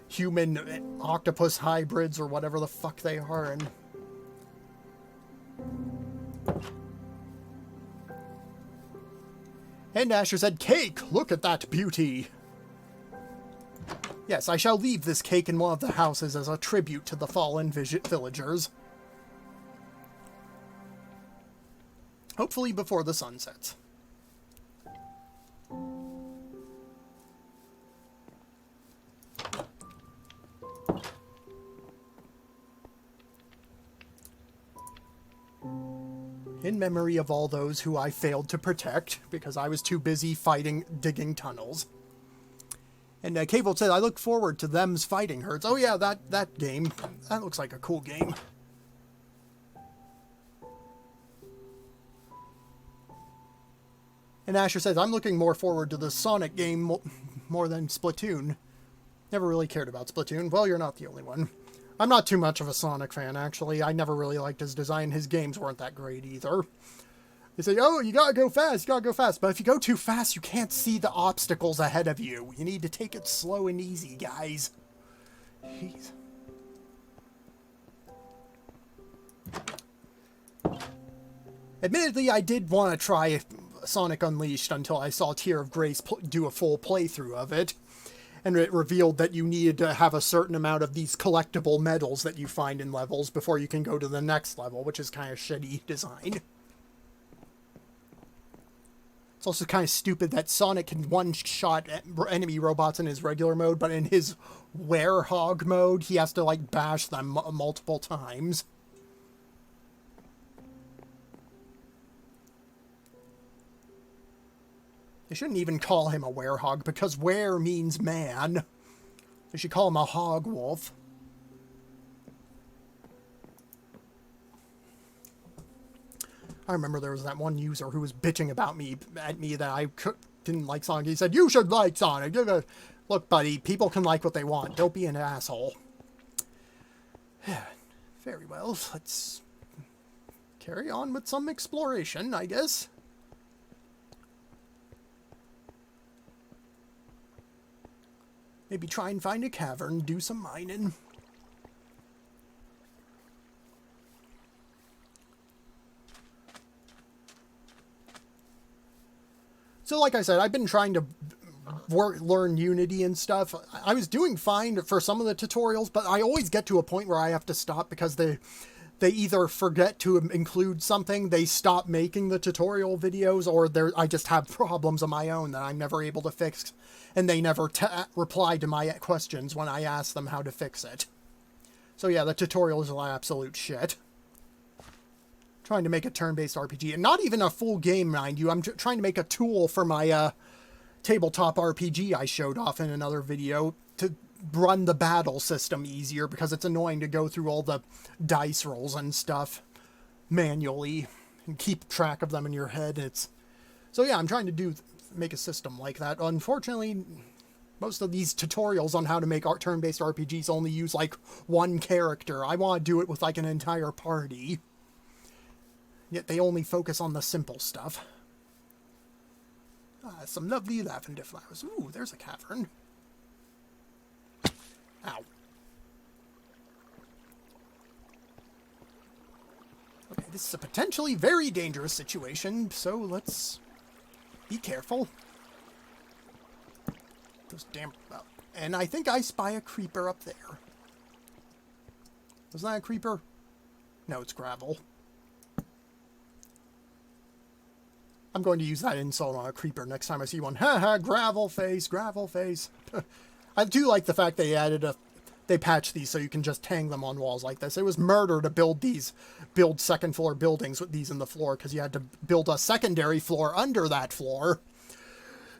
human octopus hybrids or whatever the fuck they are. And Asher said, cake! Look at that beauty! Yes, I shall leave this cake in one of the houses as a tribute to the fallen villagers. Hopefully before the sun sets. In memory of all those who I failed to protect, because I was too busy digging tunnels. And Cable said, I look forward to them's fighting herds. Oh yeah, that game. That looks like a cool game. And Asher says, I'm looking more forward to the Sonic game more than Splatoon. Never really cared about Splatoon. Well, you're not the only one. I'm not too much of a Sonic fan, actually. I never really liked his design. His games weren't that great, either. They say, oh, you gotta go fast, you gotta go fast. But if you go too fast, you can't see the obstacles ahead of you. You need to take it slow and easy, guys. Jeez. Admittedly, I did want to try Sonic Unleashed until I saw Tear of Grace do a full playthrough of it. And it revealed that you needed to have a certain amount of these collectible medals that you find in levels before you can go to the next level, which is kind of shitty design. It's also kind of stupid that Sonic can one-shot enemy robots in his regular mode, but in his werehog mode, he has to, like, bash them multiple times. They shouldn't even call him a werehog, because were means man. They should call him a hog wolf. I remember there was that one user who was bitching about at me that I didn't like Sonic. He said, you should like Sonic. Look, buddy, people can like what they want. Don't be an asshole. Very well, let's carry on with some exploration, I guess. Maybe try and find a cavern, do some mining. So like I said, I've been trying to learn Unity and stuff. I was doing fine for some of the tutorials, but I always get to a point where I have to stop because the they either forget to include something, they stop making the tutorial videos, or I just have problems of my own that I'm never able to fix, and they never reply to my questions when I ask them how to fix it. So yeah, the tutorials are absolute shit. Trying to make a turn-based RPG, and not even a full game, mind you. I'm trying to make a tool for my tabletop RPG I showed off in another video to run the battle system easier, because it's annoying to go through all the dice rolls and stuff manually and keep track of them in your head. So yeah, I'm trying to make a system like that. Unfortunately, most of these tutorials on how to make turn-based RPGs only use like one character. I want to do it with like an entire party. Yet they only focus on the simple stuff. Some lovely lavender flowers. Ooh, there's a cavern. Ow. Okay, this is a potentially very dangerous situation, so let's be careful. Those damn... and I think I spy a creeper up there. Was that a creeper? No, it's gravel. I'm going to use that insult on a creeper next time I see one. Haha, gravel face, gravel face. I do like the fact they patched these so you can just hang them on walls like this. It was murder to build second floor buildings with these in the floor, because you had to build a secondary floor under that floor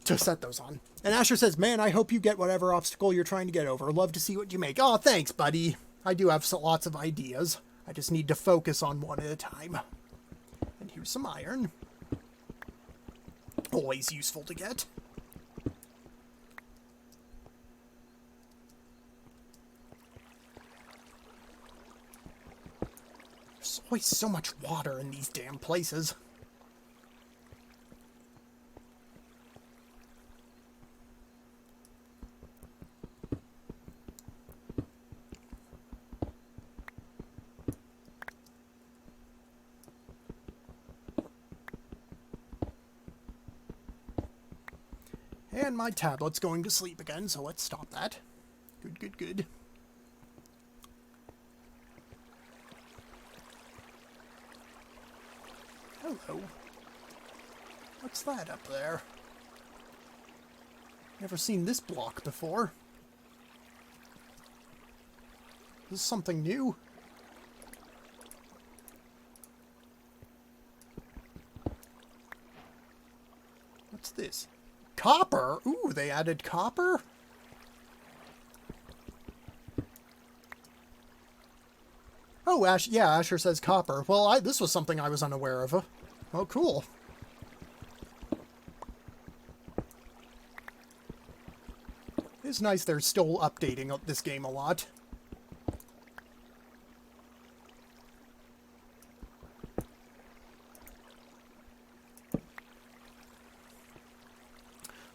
to set those on. And Asher says, man, I hope you get whatever obstacle you're trying to get over. Love to see what you make. Oh, thanks, buddy. I do have lots of ideas. I just need to focus on one at a time. And here's some iron. Always useful to get. There's always so much water in these damn places. And my tablet's going to sleep again, so let's stop that. Good, good, good. Hello. What's that up there? Never seen this block before. This is something new. What's this? Copper? Ooh, they added copper? Oh, Asher says copper. Well, this was something I was unaware of. Oh, cool. It's nice they're still updating this game a lot.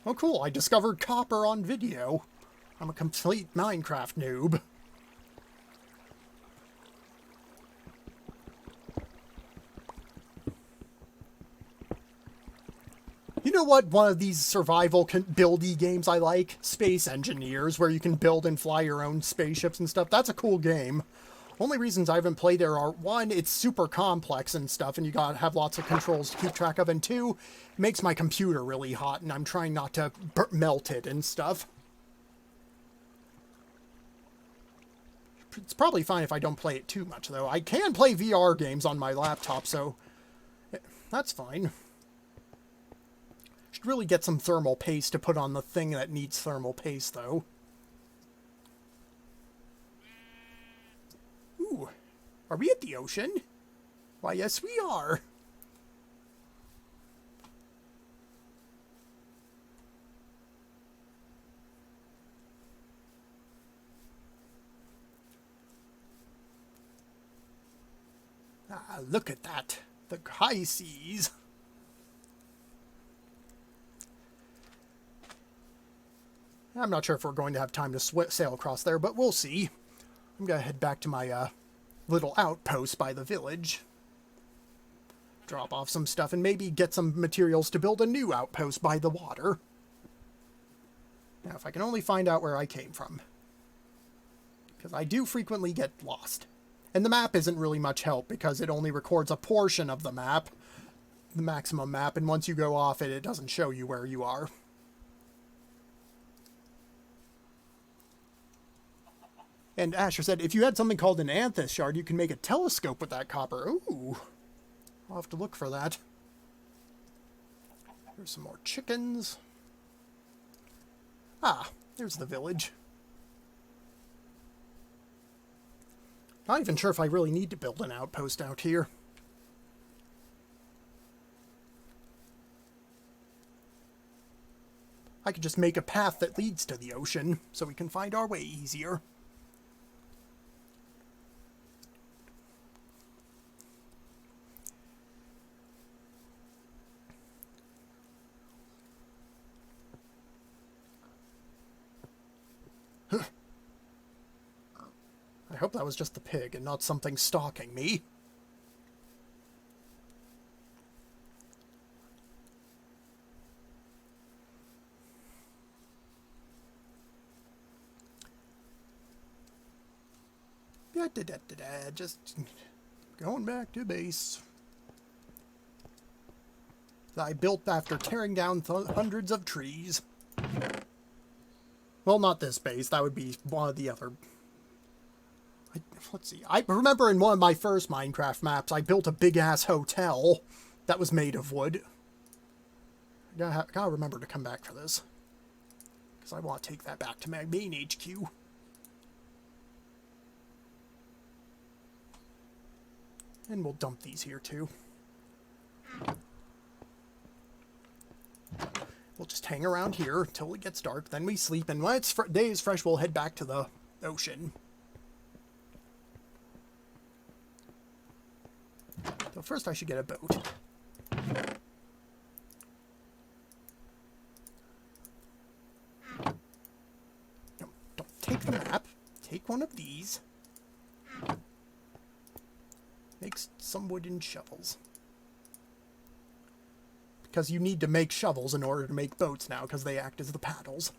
Oh, cool. I discovered copper on video. I'm a complete Minecraft noob. You know what one of these survival buildy games I like? Space Engineers, where you can build and fly your own spaceships and stuff. That's a cool game. Only reasons I haven't played there are, one, it's super complex and stuff, and you gotta have lots of controls to keep track of, and two, it makes my computer really hot, and I'm trying not to melt it and stuff. It's probably fine if I don't play it too much, though. I can play VR games on my laptop, so that's fine. Should really get some thermal paste to put on the thing that needs thermal paste, though. Ooh, are we at the ocean? Why, yes, we are. Ah, look at that. The high seas. I'm not sure if we're going to have time to sail across there, but we'll see. I'm going to head back to my little outpost by the village. Drop off some stuff and maybe get some materials to build a new outpost by the water. Now, if I can only find out where I came from. Because I do frequently get lost. And the map isn't really much help because it only records a portion of the map, the maximum map, and once you go off it, it doesn't show you where you are. And Asher said, if you had something called an anthus shard, you can make a telescope with that copper. Ooh. I'll have to look for that. There's some more chickens. Ah, there's the village. Not even sure if I really need to build an outpost out here. I could just make a path that leads to the ocean, so we can find our way easier. I hope that was just the pig and not something stalking me. Just going back to base. That I built after tearing down hundreds of trees. Well, not this base. That would be one of the other... Let's see. I remember in one of my first Minecraft maps, I built a big-ass hotel that was made of wood. Gotta remember to come back for this. Because I want to take that back to my main HQ. And we'll dump these here, too. We'll just hang around here until it gets dark. Then we sleep, and when day is fresh, we'll head back to the ocean. So first I should get a boat. No, don't take the map. Take one of these. Make some wooden shovels. Because you need to make shovels in order to make boats now, because they act as the paddles.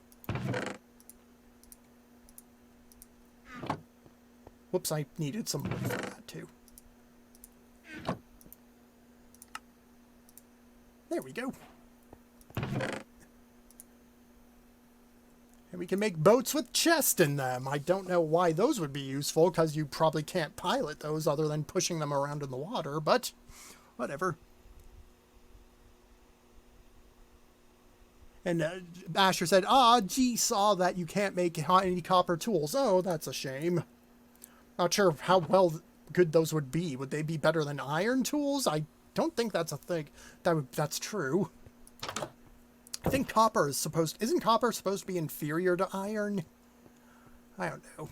Whoops, I needed some wood for that too. There we go. And we can make boats with chests in them. I don't know why those would be useful, because you probably can't pilot those other than pushing them around in the water, but whatever. And Asher said, G saw that you can't make any copper tools. Oh, that's a shame. Not sure how good those would be. Would they be better than iron tools? I don't think that's a thing. That's true. I think copper is isn't copper supposed to be inferior to iron? I don't know.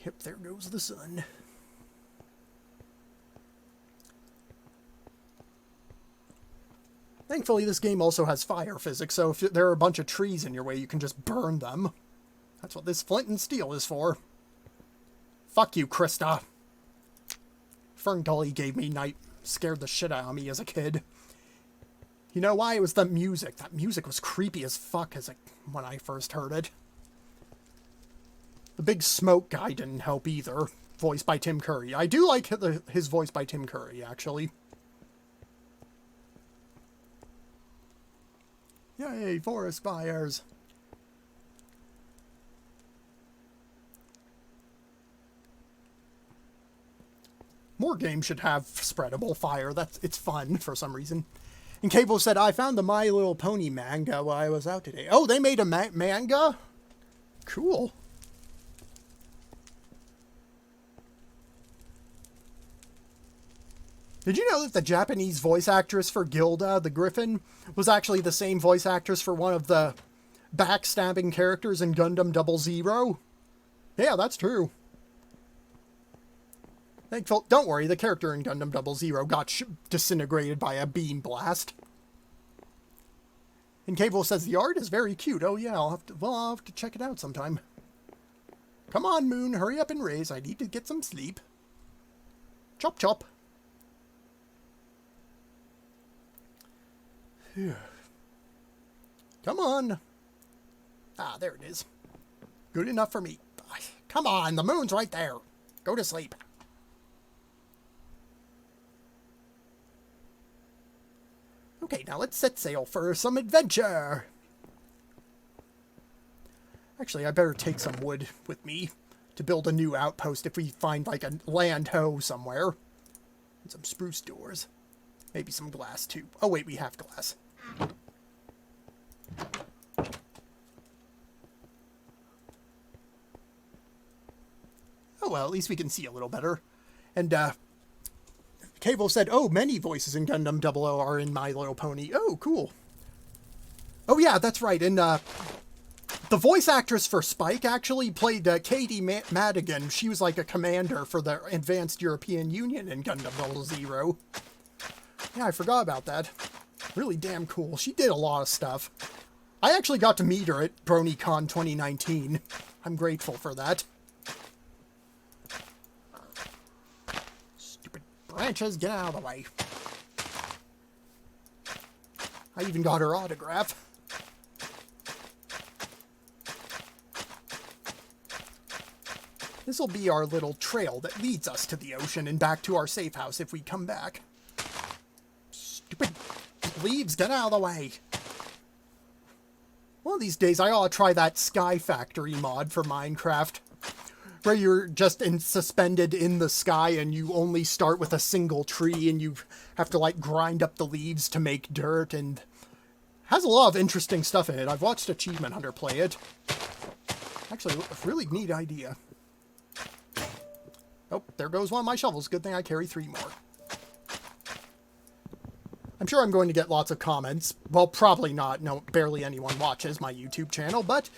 Yep, there goes the sun. Thankfully, this game also has fire physics, so if there are a bunch of trees in your way, you can just burn them. That's what this flint and steel is for. Fuck you, Krista. Ferngully gave me scared the shit out of me as a kid. You know why? It was the music. That music was creepy as fuck when I first heard it. The big smoke guy didn't help either. Voiced by Tim Curry. I do like his voice by Tim Curry, actually. Yay, forest fires. More games should have spreadable fire. It's fun for some reason. And Cable said, I found the My Little Pony manga while I was out today. Oh, they made a manga? Cool. Did you know that the Japanese voice actress for Gilda, the Griffin, was actually the same voice actress for one of the backstabbing characters in Gundam 00? Yeah, that's true. Don't worry, the character in Gundam 00 got disintegrated by a beam blast. And Cable says the art is very cute. Oh yeah, I'll have to check it out sometime. Come on, Moon, hurry up and raise. I need to get some sleep. Chop chop. Come on. Ah, there it is. Good enough for me. Come on, the moon's right there. Go to sleep. Okay, now let's set sail for some adventure. Actually, I better take some wood with me to build a new outpost if we find, like, a land hoe somewhere. And some spruce doors. Maybe some glass, too. Oh, wait, we have glass. Oh, well, at least we can see a little better. And, Cavo said, oh, many voices in Gundam 00 are in My Little Pony. Oh, cool. Oh, yeah, that's right. And, the voice actress for Spike actually played Katie Madigan. She was like a commander for the Advanced European Union in Gundam 00. Yeah, I forgot about that. Really damn cool. She did a lot of stuff. I actually got to meet her at BronyCon 2019. I'm grateful for that. Stupid branches, get out of the way. I even got her autograph. This'll be our little trail that leads us to the ocean and back to our safe house if we come back. Stupid leaves, get out of the way. One of these days I ought to try that Sky Factory mod for Minecraft, where you're just suspended in the sky and you only start with a single tree and you have to, like, grind up the leaves to make dirt, and has a lot of interesting stuff in it. I've watched Achievement Hunter play it. Actually, a really neat idea. Oh, there goes one of my shovels. Good thing I carry 3 more. I'm sure I'm going to get lots of comments. Well, probably not. No, barely anyone watches my YouTube channel, but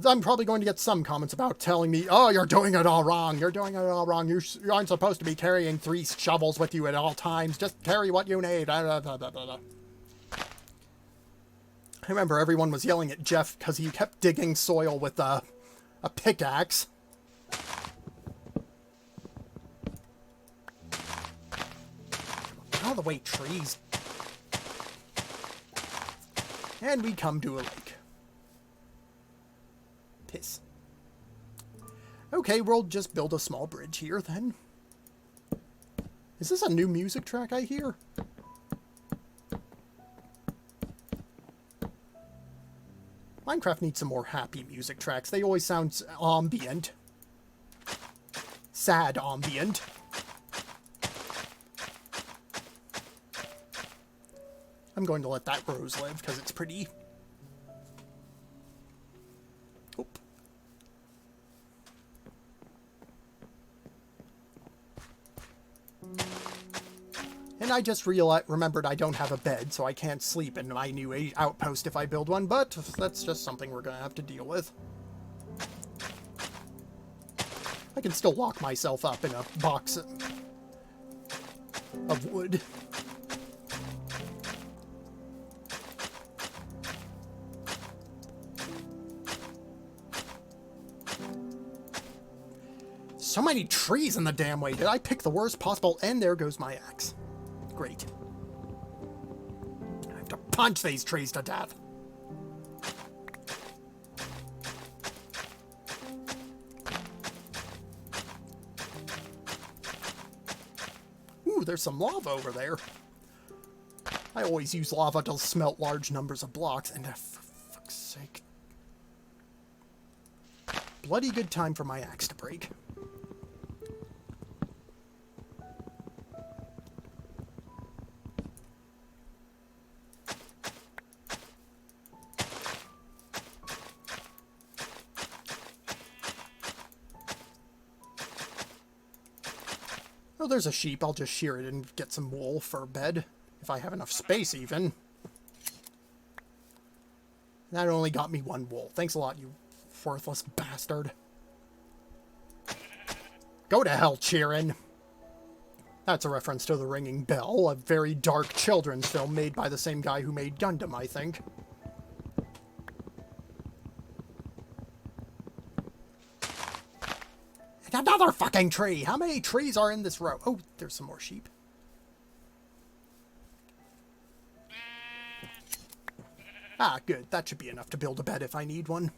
I'm probably going to get some comments about telling me, oh, you're doing it all wrong. You're doing it all wrong. You aren't supposed to be carrying 3 shovels with you at all times. Just carry what you need. I remember everyone was yelling at Jeff because he kept digging soil with a pickaxe. Out of the way, trees. And we come to a lake. Piss. Okay, we'll just build a small bridge here, then. Is this a new music track I hear? Minecraft needs some more happy music tracks. They always sound ambient. Sad ambient. I'm going to let that rose live because it's pretty. Oop. And I just remembered I don't have a bed, so I can't sleep in my new outpost if I build one, but that's just something we're going to have to deal with. I can still lock myself up in a box of wood. So many trees in the damn way. Did I pick the worst possible? And there goes my axe. Great. I have to punch these trees to death. Ooh, there's some lava over there. I always use lava to smelt large numbers of blocks, and for fuck's sake. Bloody good time for my axe to break. Oh, there's a sheep. I'll just shear it and get some wool for a bed. If I have enough space, even. That only got me 1 wool. Thanks a lot, you worthless bastard. Go to hell, Cheerin. That's a reference to The Ringing Bell, a very dark children's film made by the same guy who made Gundam, I think. Another fucking tree! How many trees are in this row? Oh, there's some more sheep. Ah, good. That should be enough to build a bed if I need one.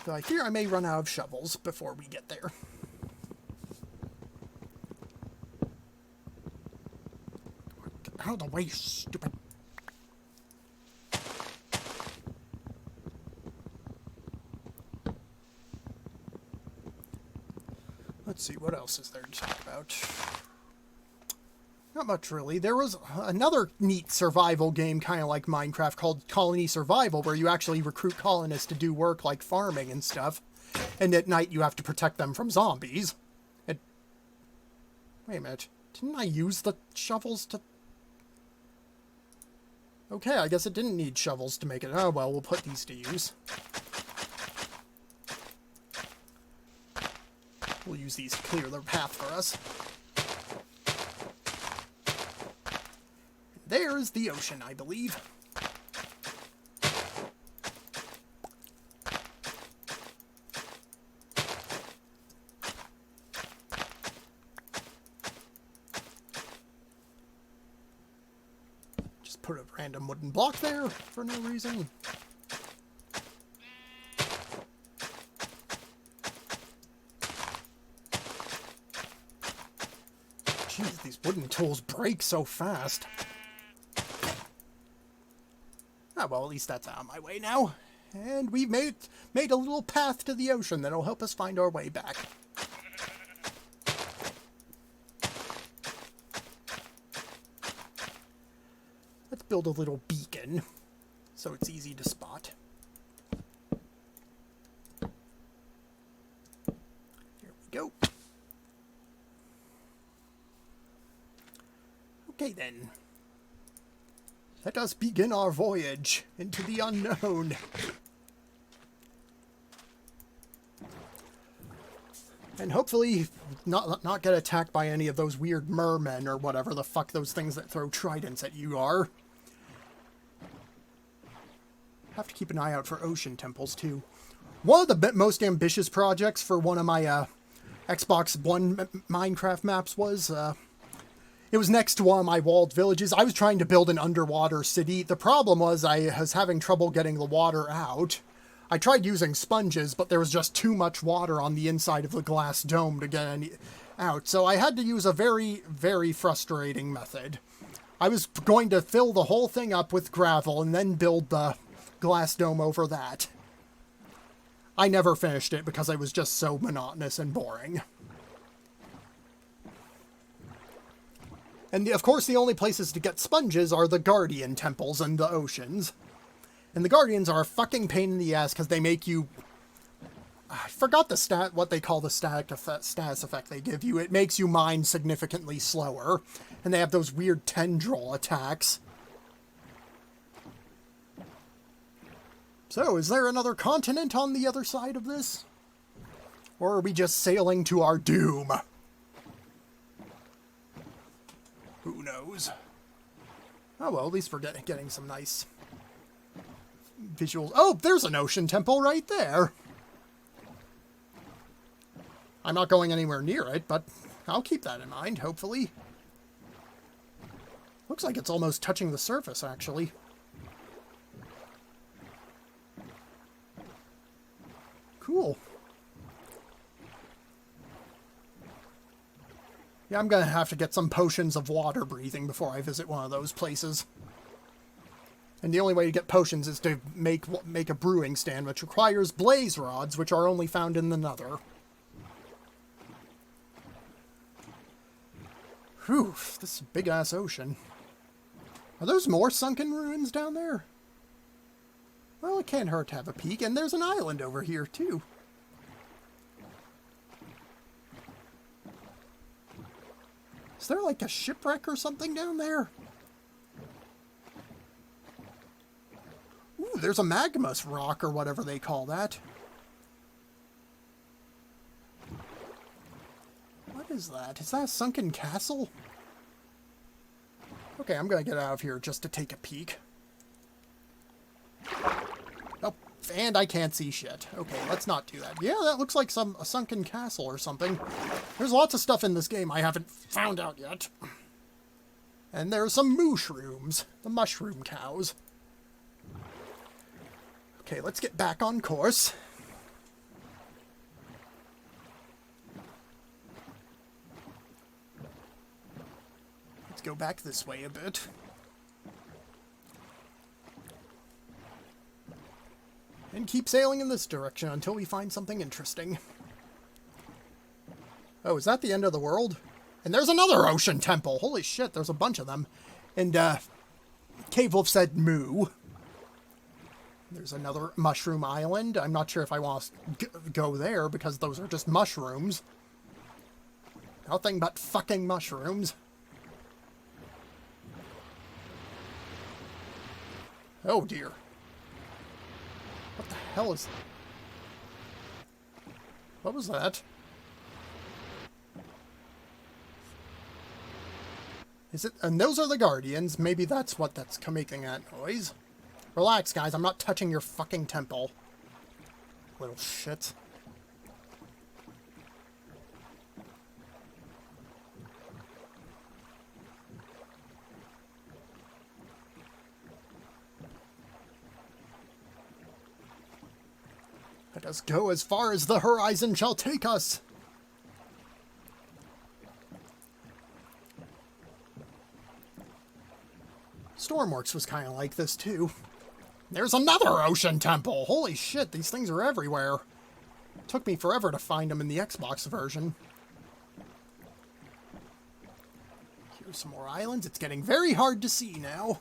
Though I fear I may run out of shovels before we get there. Get out of the way, you stupid... Let's see, what else is there to talk about? Not much, really. There was another neat survival game, kind of like Minecraft, called Colony Survival, where you actually recruit colonists to do work like farming and stuff. And at night, you have to protect them from zombies. And... Wait a minute. Didn't I use the shovels to... Okay, I guess it didn't need shovels to make it. Oh, well, we'll put these to use. We'll use these to clear the path for us. There's the ocean, I believe. Just put a random wooden block there for no reason. Jeez, these wooden tools break so fast. Ah, well, at least that's out of my way now. And we've made a little path to the ocean that'll help us find our way back. Let's build a little beacon so it's easy to spot. There we go. Okay, then. Let us begin our voyage into the unknown. And hopefully not get attacked by any of those weird mermen or whatever the fuck those things that throw tridents at you are. Have to keep an eye out for ocean temples, too. One of the most ambitious projects for one of my Xbox One Minecraft maps was... It was next to one of my walled villages. I was trying to build an underwater city. The problem was I was having trouble getting the water out. I tried using sponges, but there was just too much water on the inside of the glass dome to get any out. So I had to use a very, very frustrating method. I was going to fill the whole thing up with gravel and then build the glass dome over that. I never finished it because it was just so monotonous and boring. And of course, the only places to get sponges are the Guardian temples and the oceans. And the Guardians are a fucking pain in the ass because they make you... I forgot what they call the status effect they give you. It makes you mine significantly slower. And they have those weird tendril attacks. So, is there another continent on the other side of this? Or are we just sailing to our doom? Who knows? Oh, well, at least we're getting some nice visuals. Oh, there's an ocean temple right there. I'm not going anywhere near it, but I'll keep that in mind, hopefully. Looks like it's almost touching the surface, actually. Cool. Yeah, I'm gonna have to get some potions of water breathing before I visit one of those places. And the only way to get potions is to make a brewing stand, which requires blaze rods, which are only found in the Nether. Whew, this is a big-ass ocean. Are those more sunken ruins down there? Well, it can't hurt to have a peek, and there's an island over here, too. Is there like a shipwreck or something down there? Ooh, there's a magma rock or whatever they call that. What is that? Is that a sunken castle? Okay, I'm gonna get out of here just to take a peek. Oh, safe, and I can't see shit. Okay, let's not do that. Yeah, that looks like a sunken castle or something. There's lots of stuff in this game I haven't found out yet. And there's some mushrooms. The mushroom cows. Okay, let's get back on course. Let's go back this way a bit. And keep sailing in this direction until we find something interesting. Oh, is that the end of the world? And there's another ocean temple! Holy shit, there's a bunch of them. And, Cave Wolf said moo. There's another mushroom island. I'm not sure if I want to go there, because those are just mushrooms. Nothing but fucking mushrooms. Oh dear. What the hell is... What was that? Is it... And those are the Guardians. Maybe that's making that noise. Relax, guys. I'm not touching your fucking temple. Little shit. Let us go as far as the horizon shall take us. Stormworks was kind of like this, too. There's another ocean temple! Holy shit, these things are everywhere. Took me forever to find them in the Xbox version. Here's some more islands. It's getting very hard to see now.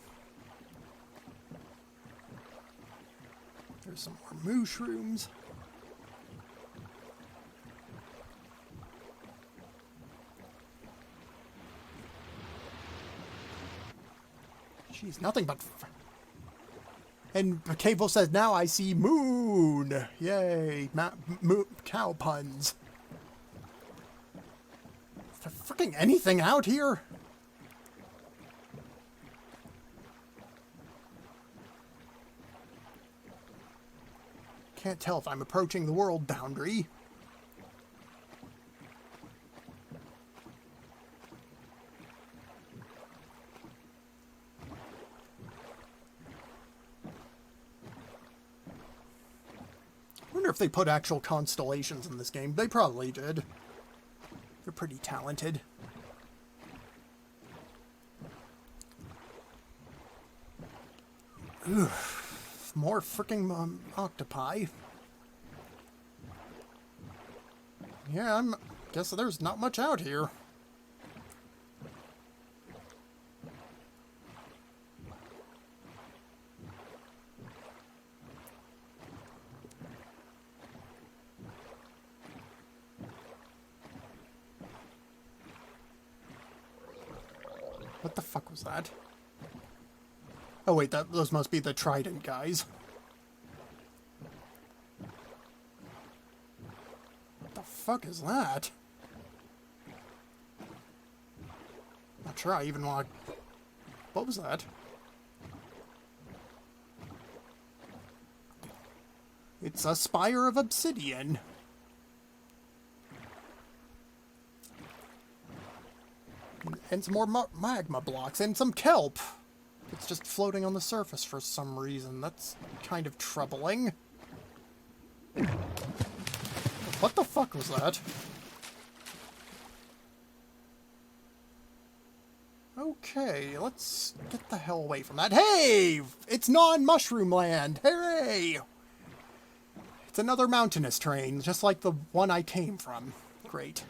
There's some more mushrooms. Jeez, nothing but... And Cable says, now I see moon! Yay! Cow puns. Is there freaking anything out here? Can't tell if I'm approaching the world boundary. I wonder if they put actual constellations in this game. They probably did. They're pretty talented. Ugh. More freaking octopi. Yeah, guess there's not much out here. What the fuck was that? Oh wait, those must be the Trident guys. What the fuck is that? Not sure I even want to... What was that? It's a spire of obsidian. And some more magma blocks, and some kelp. It's just floating on the surface for some reason. That's kind of troubling. What the fuck was that? Okay, let's get the hell away from that. Hey! It's non-mushroom land! Hooray! It's another mountainous terrain, just like the one I came from. Great.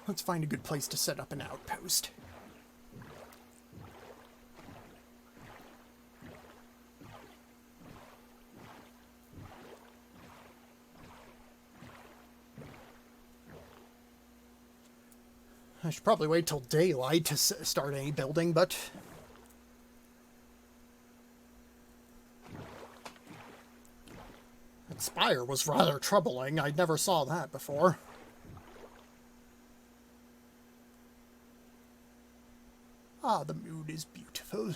Let's find a good place to set up an outpost. I should probably wait till daylight to start any building, but... That spire was rather troubling. I never saw that before. Ah, the moon is beautiful.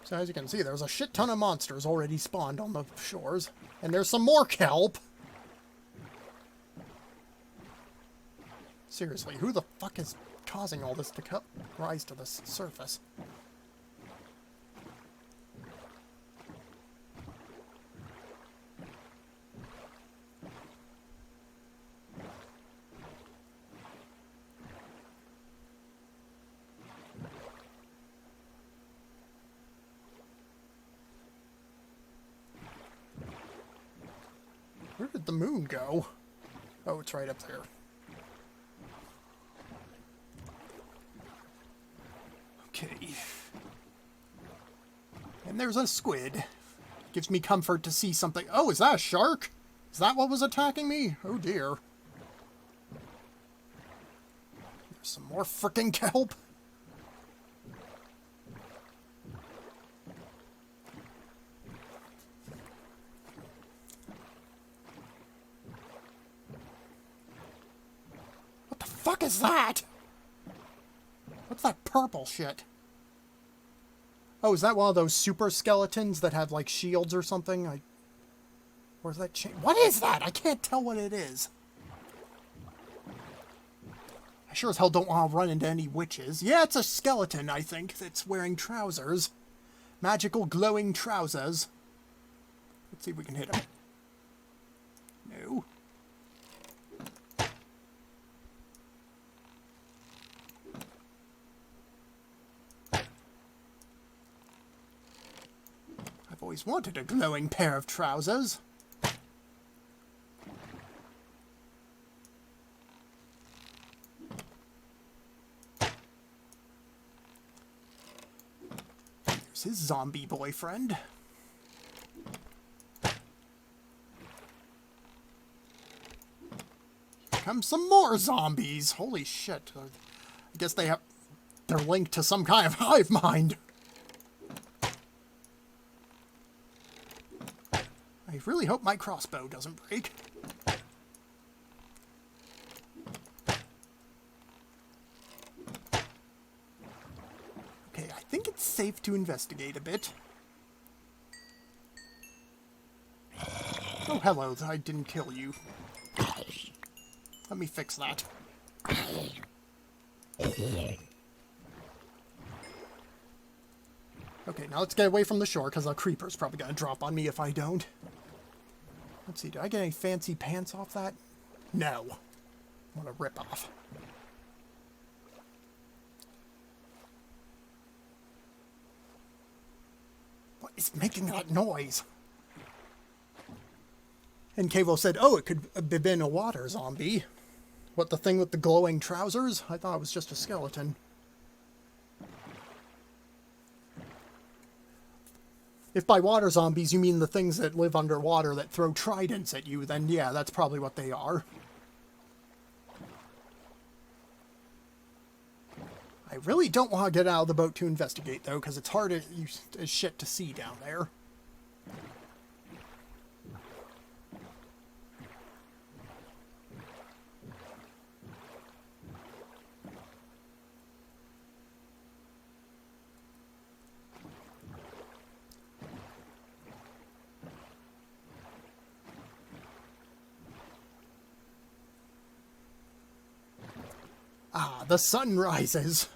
So as you can see, there's a shit ton of monsters already spawned on the shores. And there's some more kelp! Seriously, who the fuck is causing all this to rise to the surface? Where did the moon go? Oh, it's right up there. Okay. And there's a squid. Gives me comfort to see something. Oh, is that a shark? Is that what was attacking me? Oh dear. There's some more frickin' kelp. What the fuck is that? What's that purple shit? Oh, is that one of those super skeletons that have, like, shields or something? Or is that what is that? I can't tell what it is. I sure as hell don't want to run into any witches. Yeah, it's a skeleton, I think, that's wearing trousers. Magical glowing trousers. Let's see if we can hit him. No. I've always wanted a glowing pair of trousers. There's his zombie boyfriend. Here come some more zombies. Holy shit. I guess they're linked to some kind of hive mind. I really hope my crossbow doesn't break. Okay, I think it's safe to investigate a bit. Oh, hello, I didn't kill you. Let me fix that. Okay, now let's get away from the shore, because a creeper's probably going to drop on me if I don't. Let's see, did I get any fancy pants off that? No. What a rip-off. What is making that noise? And Cavo said, oh, it could have been a water zombie. What, the thing with the glowing trousers? I thought it was just a skeleton. If by water zombies you mean the things that live underwater that throw tridents at you, then yeah, that's probably what they are. I really don't want to get out of the boat to investigate, though, because it's hard as shit to see down there. Ah, the sun rises.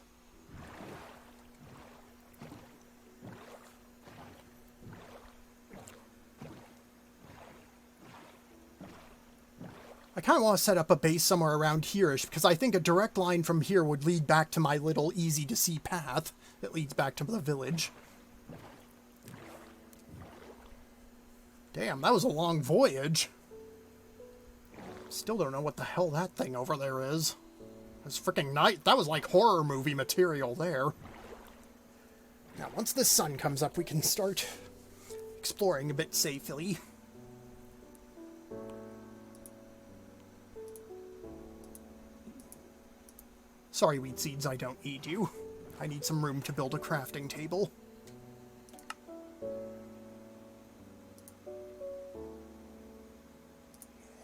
I kind of want to set up a base somewhere around here-ish, because I think a direct line from here would lead back to my little easy-to-see path that leads back to the village. Damn, that was a long voyage. Still don't know what the hell that thing over there is. It's freaking night. That was like horror movie material there. Now, once the sun comes up, we can start exploring a bit safely. Sorry, wheat seeds, I don't need you. I need some room to build a crafting table.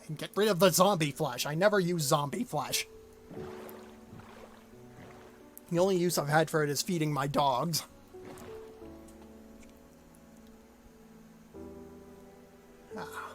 And get rid of the zombie flesh. I never use zombie flesh. The only use I've had for it is feeding my dogs. Ah.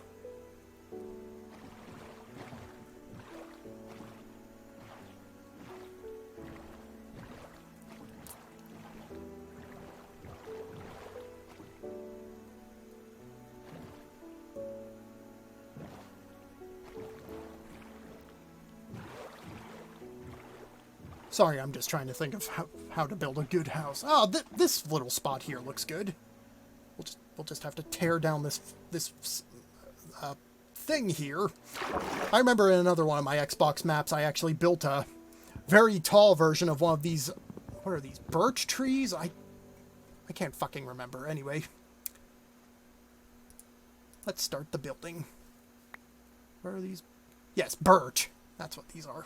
Sorry, I'm just trying to think of how to build a good house. Oh, this little spot here looks good. We'll just have to tear down this thing here. I remember in another one of my Xbox maps, I actually built a very tall version of one of these. What are these? Birch trees? I can't fucking remember. Anyway, let's start the building. Where are these? Yes, birch. That's what these are.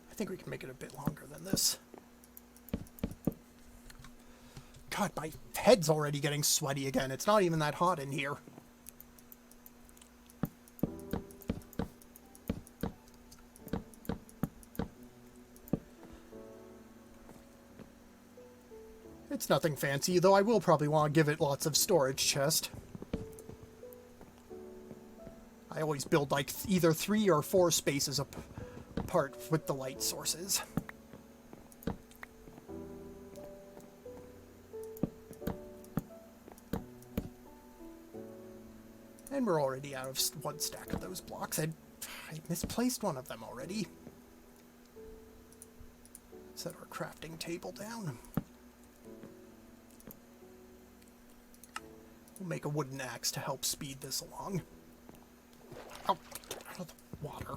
I think we can make it a bit longer than this. God, my head's already getting sweaty again. It's not even that hot in here. It's nothing fancy, though I will probably want to give it lots of storage chest. I always build like either 3 or 4 spaces apart with the light sources. And we're already out of 1 stack of those blocks. I misplaced one of them already. Set our crafting table down. We'll make a wooden axe to help speed this along. Oh, get out of the water.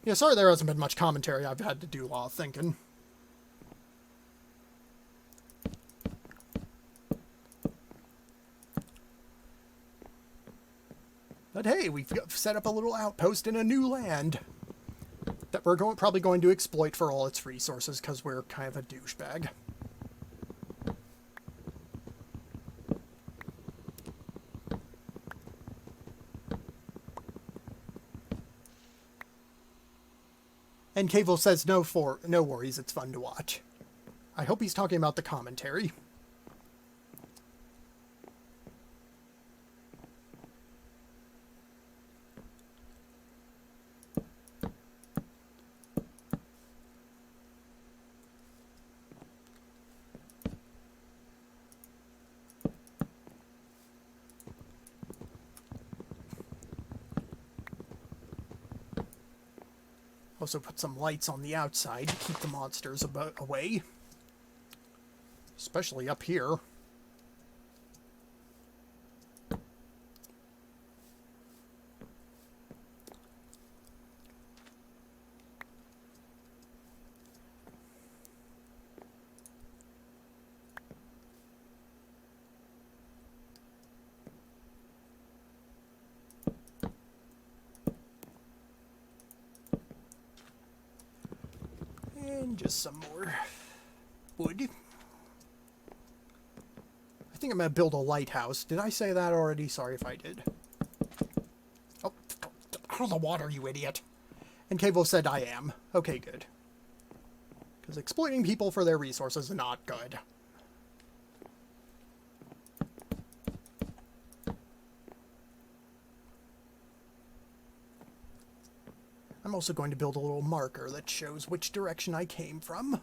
Yeah, sorry there hasn't been much commentary. I've had to do a lot of thinking. But hey, we've set up a little outpost in a new land that we're probably going to exploit for all its resources because we're kind of a douchebag. And Cavo says no worries, it's fun to watch. I hope he's talking about the commentary. Also put some lights on the outside to keep the monsters away. Especially up here. And just some more wood. I think I'm going to build a lighthouse. Did I say that already? Sorry if I did. Oh, get out of the water, you idiot. And Cavo said I am. Okay, good. Because exploiting people for their resources is not good. I'm also going to build a little marker that shows which direction I came from.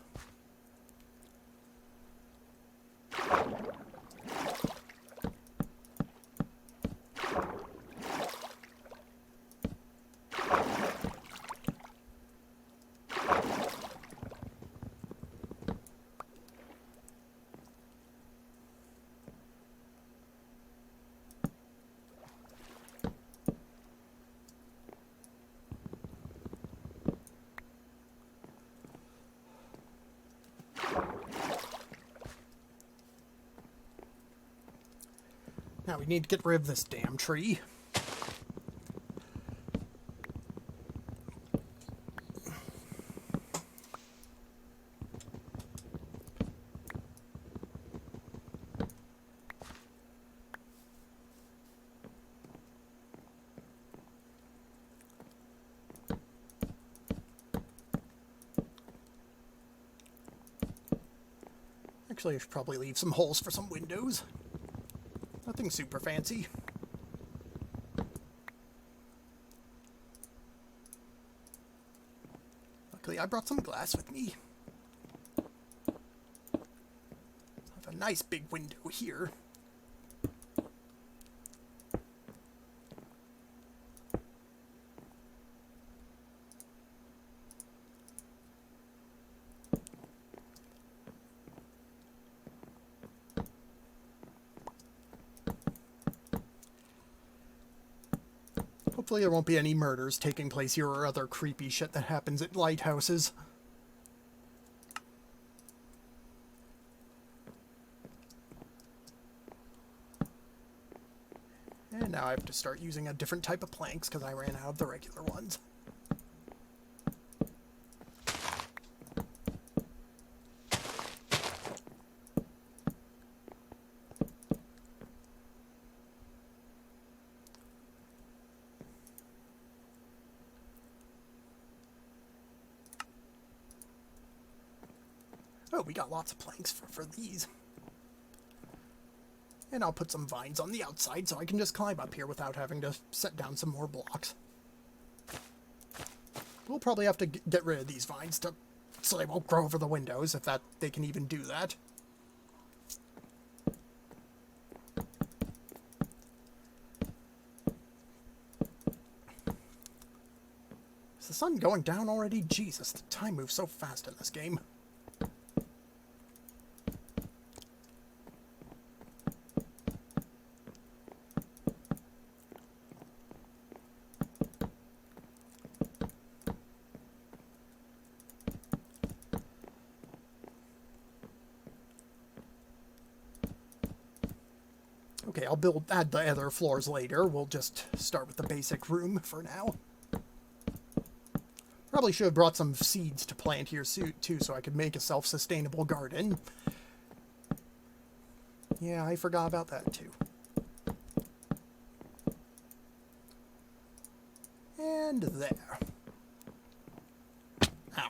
Now we need to get rid of this damn tree. Actually, I should probably leave some holes for some windows. Nothing super fancy. Luckily, I brought some glass with me. I have a nice big window here. Hopefully there won't be any murders taking place here or other creepy shit that happens at lighthouses. And now I have to start using a different type of planks because I ran out of the regular ones. Oh, we got lots of planks for these. And I'll put some vines on the outside so I can just climb up here without having to set down some more blocks. We'll probably have to get rid of these vines so they won't grow over the windows, if they can even do that. Is the sun going down already? Jesus, the time moves so fast in this game. Okay, I'll add the other floors later. We'll just start with the basic room for now. Probably should have brought some seeds to plant here too, so I could make a self-sustainable garden. Yeah, I forgot about that too. And there. Ow.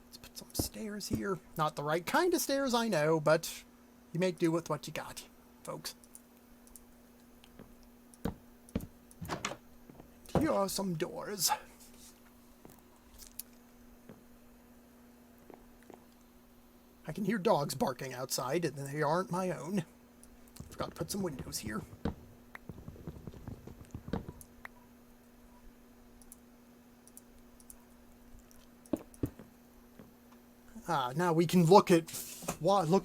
Let's put some stairs here. Not the right kind of stairs, I know, but you make do with what you got, folks. Here are some doors. I can hear dogs barking outside, and they aren't my own. Forgot to put some windows here. Now we can look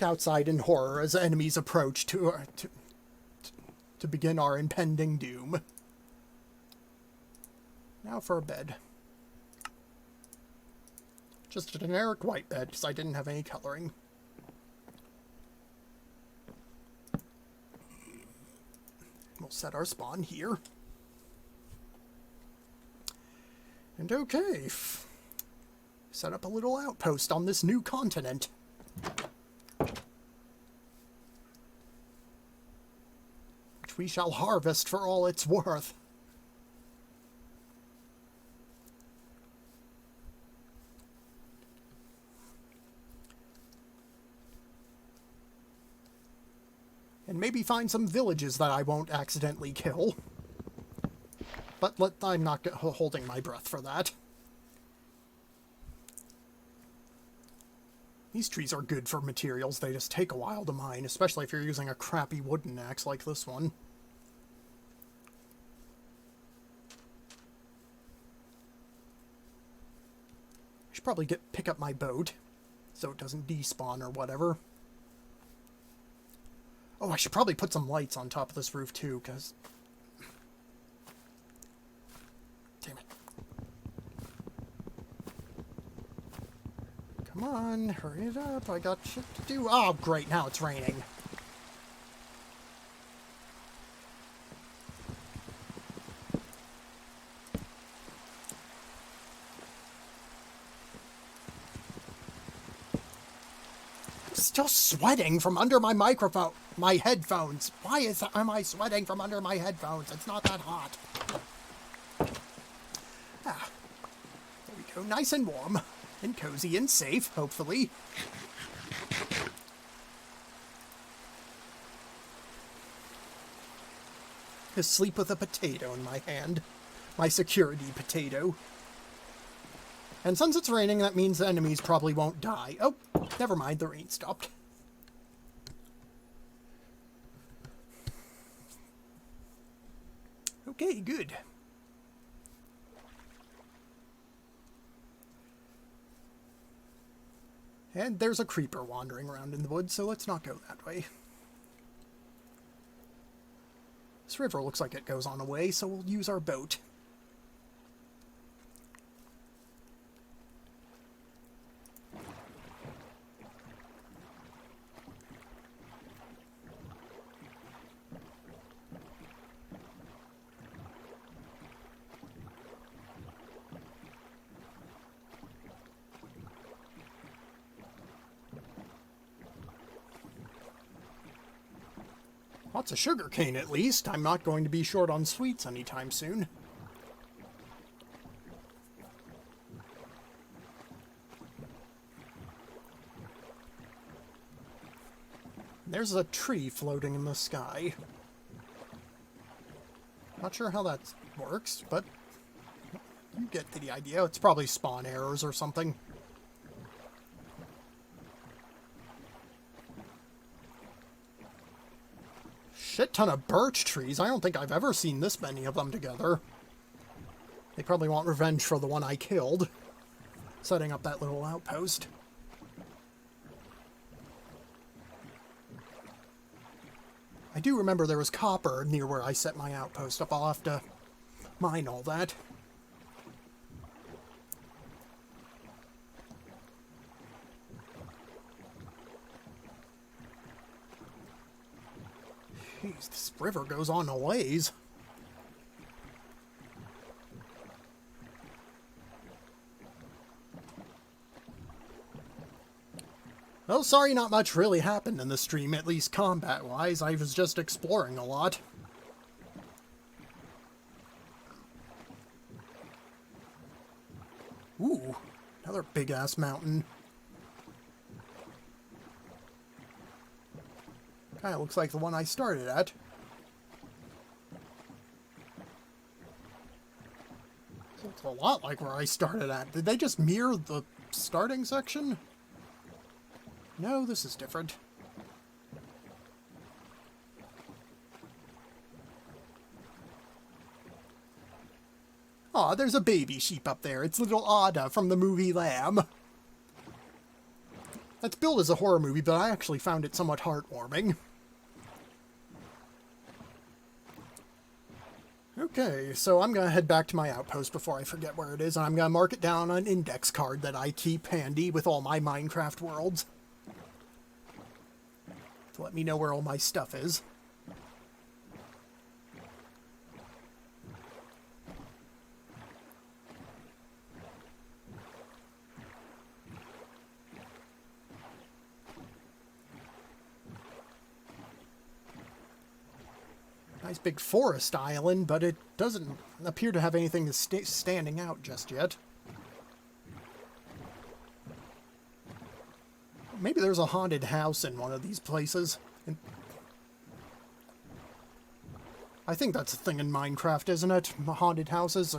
outside in horror as enemies approach to begin our impending doom. Now for a bed. Just a generic white bed, because I didn't have any coloring. We'll set our spawn here. And okay. Set up a little outpost on this new continent. Which we shall harvest for all it's worth. And maybe find some villages that I won't accidentally kill. But I'm not holding my breath for that. These trees are good for materials, they just take a while to mine, especially if you're using a crappy wooden axe like this one. I should probably pick up my boat, so it doesn't despawn or whatever. Oh, I should probably put some lights on top of this roof too, because... Damn it. Come Come on, hurry it up. I got shit to do. Oh, great. Now it's raining. I'm still sweating from under my microphone, my headphones. Why am I sweating from under my headphones? It's not that hot. Ah, there we go. Nice and warm. And cozy and safe, hopefully. Asleep with a potato in my hand. My security potato. And since it's raining, that means the enemies probably won't die. Oh, never mind, the rain stopped. Okay, good. And there's a creeper wandering around in the woods, so let's not go that way. This river looks like it goes on a way, so we'll use our boat. Lots of sugar cane, at least. I'm not going to be short on sweets anytime soon. There's a tree floating in the sky. Not sure how that works, but you get the idea. It's probably spawn errors or something. Shit ton of birch trees. I don't think I've ever seen this many of them together. They probably want revenge for the one I killed, setting up that little outpost. I do remember there was copper near where I set my outpost up. I'll have to mine all that. Jeez, this river goes on a ways. Well, sorry, not much really happened in the stream, at least combat-wise. I was just exploring a lot. Ooh, another big-ass mountain. Kinda looks like the one I started at. Looks a lot like where I started at. Did they just mirror the starting section? No, this is different. Aw, there's a baby sheep up there. It's little Ada from the movie Lamb. That's billed as a horror movie, but I actually found it somewhat heartwarming. Okay, so I'm going to head back to my outpost before I forget where it is, and I'm going to mark it down on an index card that I keep handy with all my Minecraft worlds, to let me know where all my stuff is. Nice big forest island, but it doesn't appear to have anything that's standing out just yet. Maybe there's a haunted house in one of these places. I think that's a thing in Minecraft, isn't it? Haunted houses.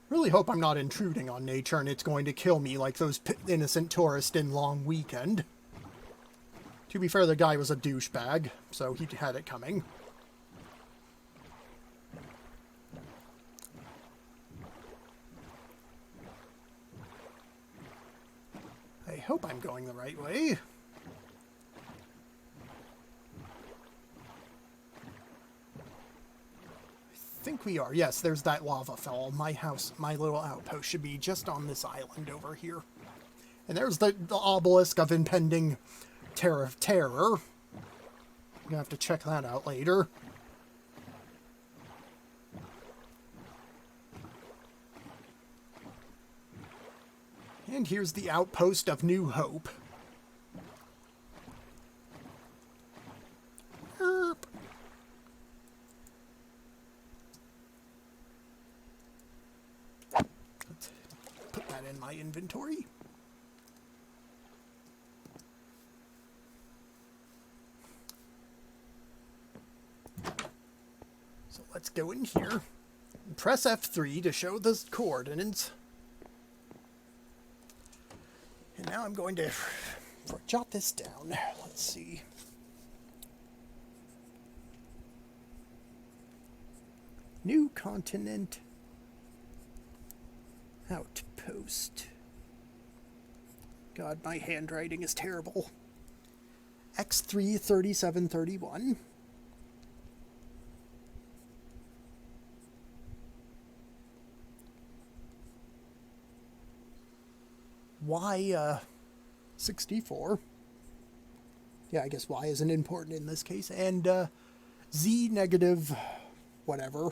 Really hope I'm not intruding on nature and it's going to kill me like those innocent tourists in Long Weekend. To be fair, the guy was a douchebag, so he had it coming. I hope I'm going the right way. I think we are. Yes, there's that lava fall. My house, my little outpost should be just on this island over here. And there's the obelisk of impending terror. I'm gonna have to check that out later. And here's the outpost of New Hope. Erp. Let's put that in my inventory. So let's go in here. Press F3 to show the coordinates. And now I'm going to jot this down. Let's see. New continent. Outpost. God, my handwriting is terrible. X3 3731. Y 64. Yeah, I guess Y isn't important in this case. And Z negative whatever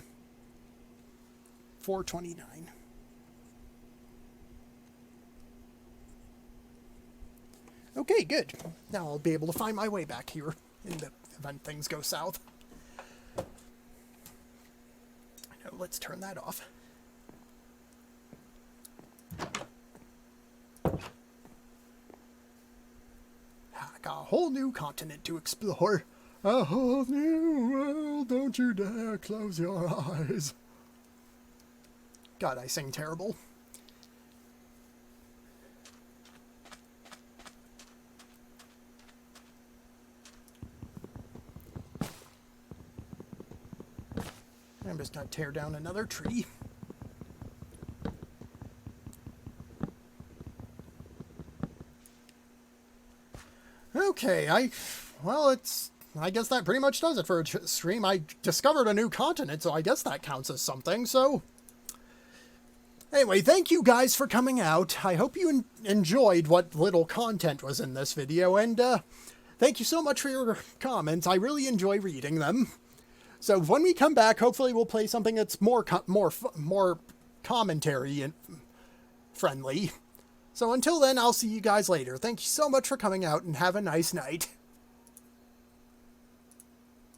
429. Okay, good. Now I'll be able to find my way back here in the event things go south. Now let's turn that off. I got a whole new continent to explore. A whole new world, don't you dare close your eyes. God, I sing terrible. I'm just gonna tear down another tree. Okay, I guess that pretty much does it for a stream. I discovered a new continent, so I guess that counts as something, so... Anyway, thank you guys for coming out. I hope you enjoyed what little content was in this video, and thank you so much for your comments. I really enjoy reading them. So when we come back, hopefully we'll play something that's more commentary and friendly. So until then, I'll see you guys later. Thank you so much for coming out, and have a nice night.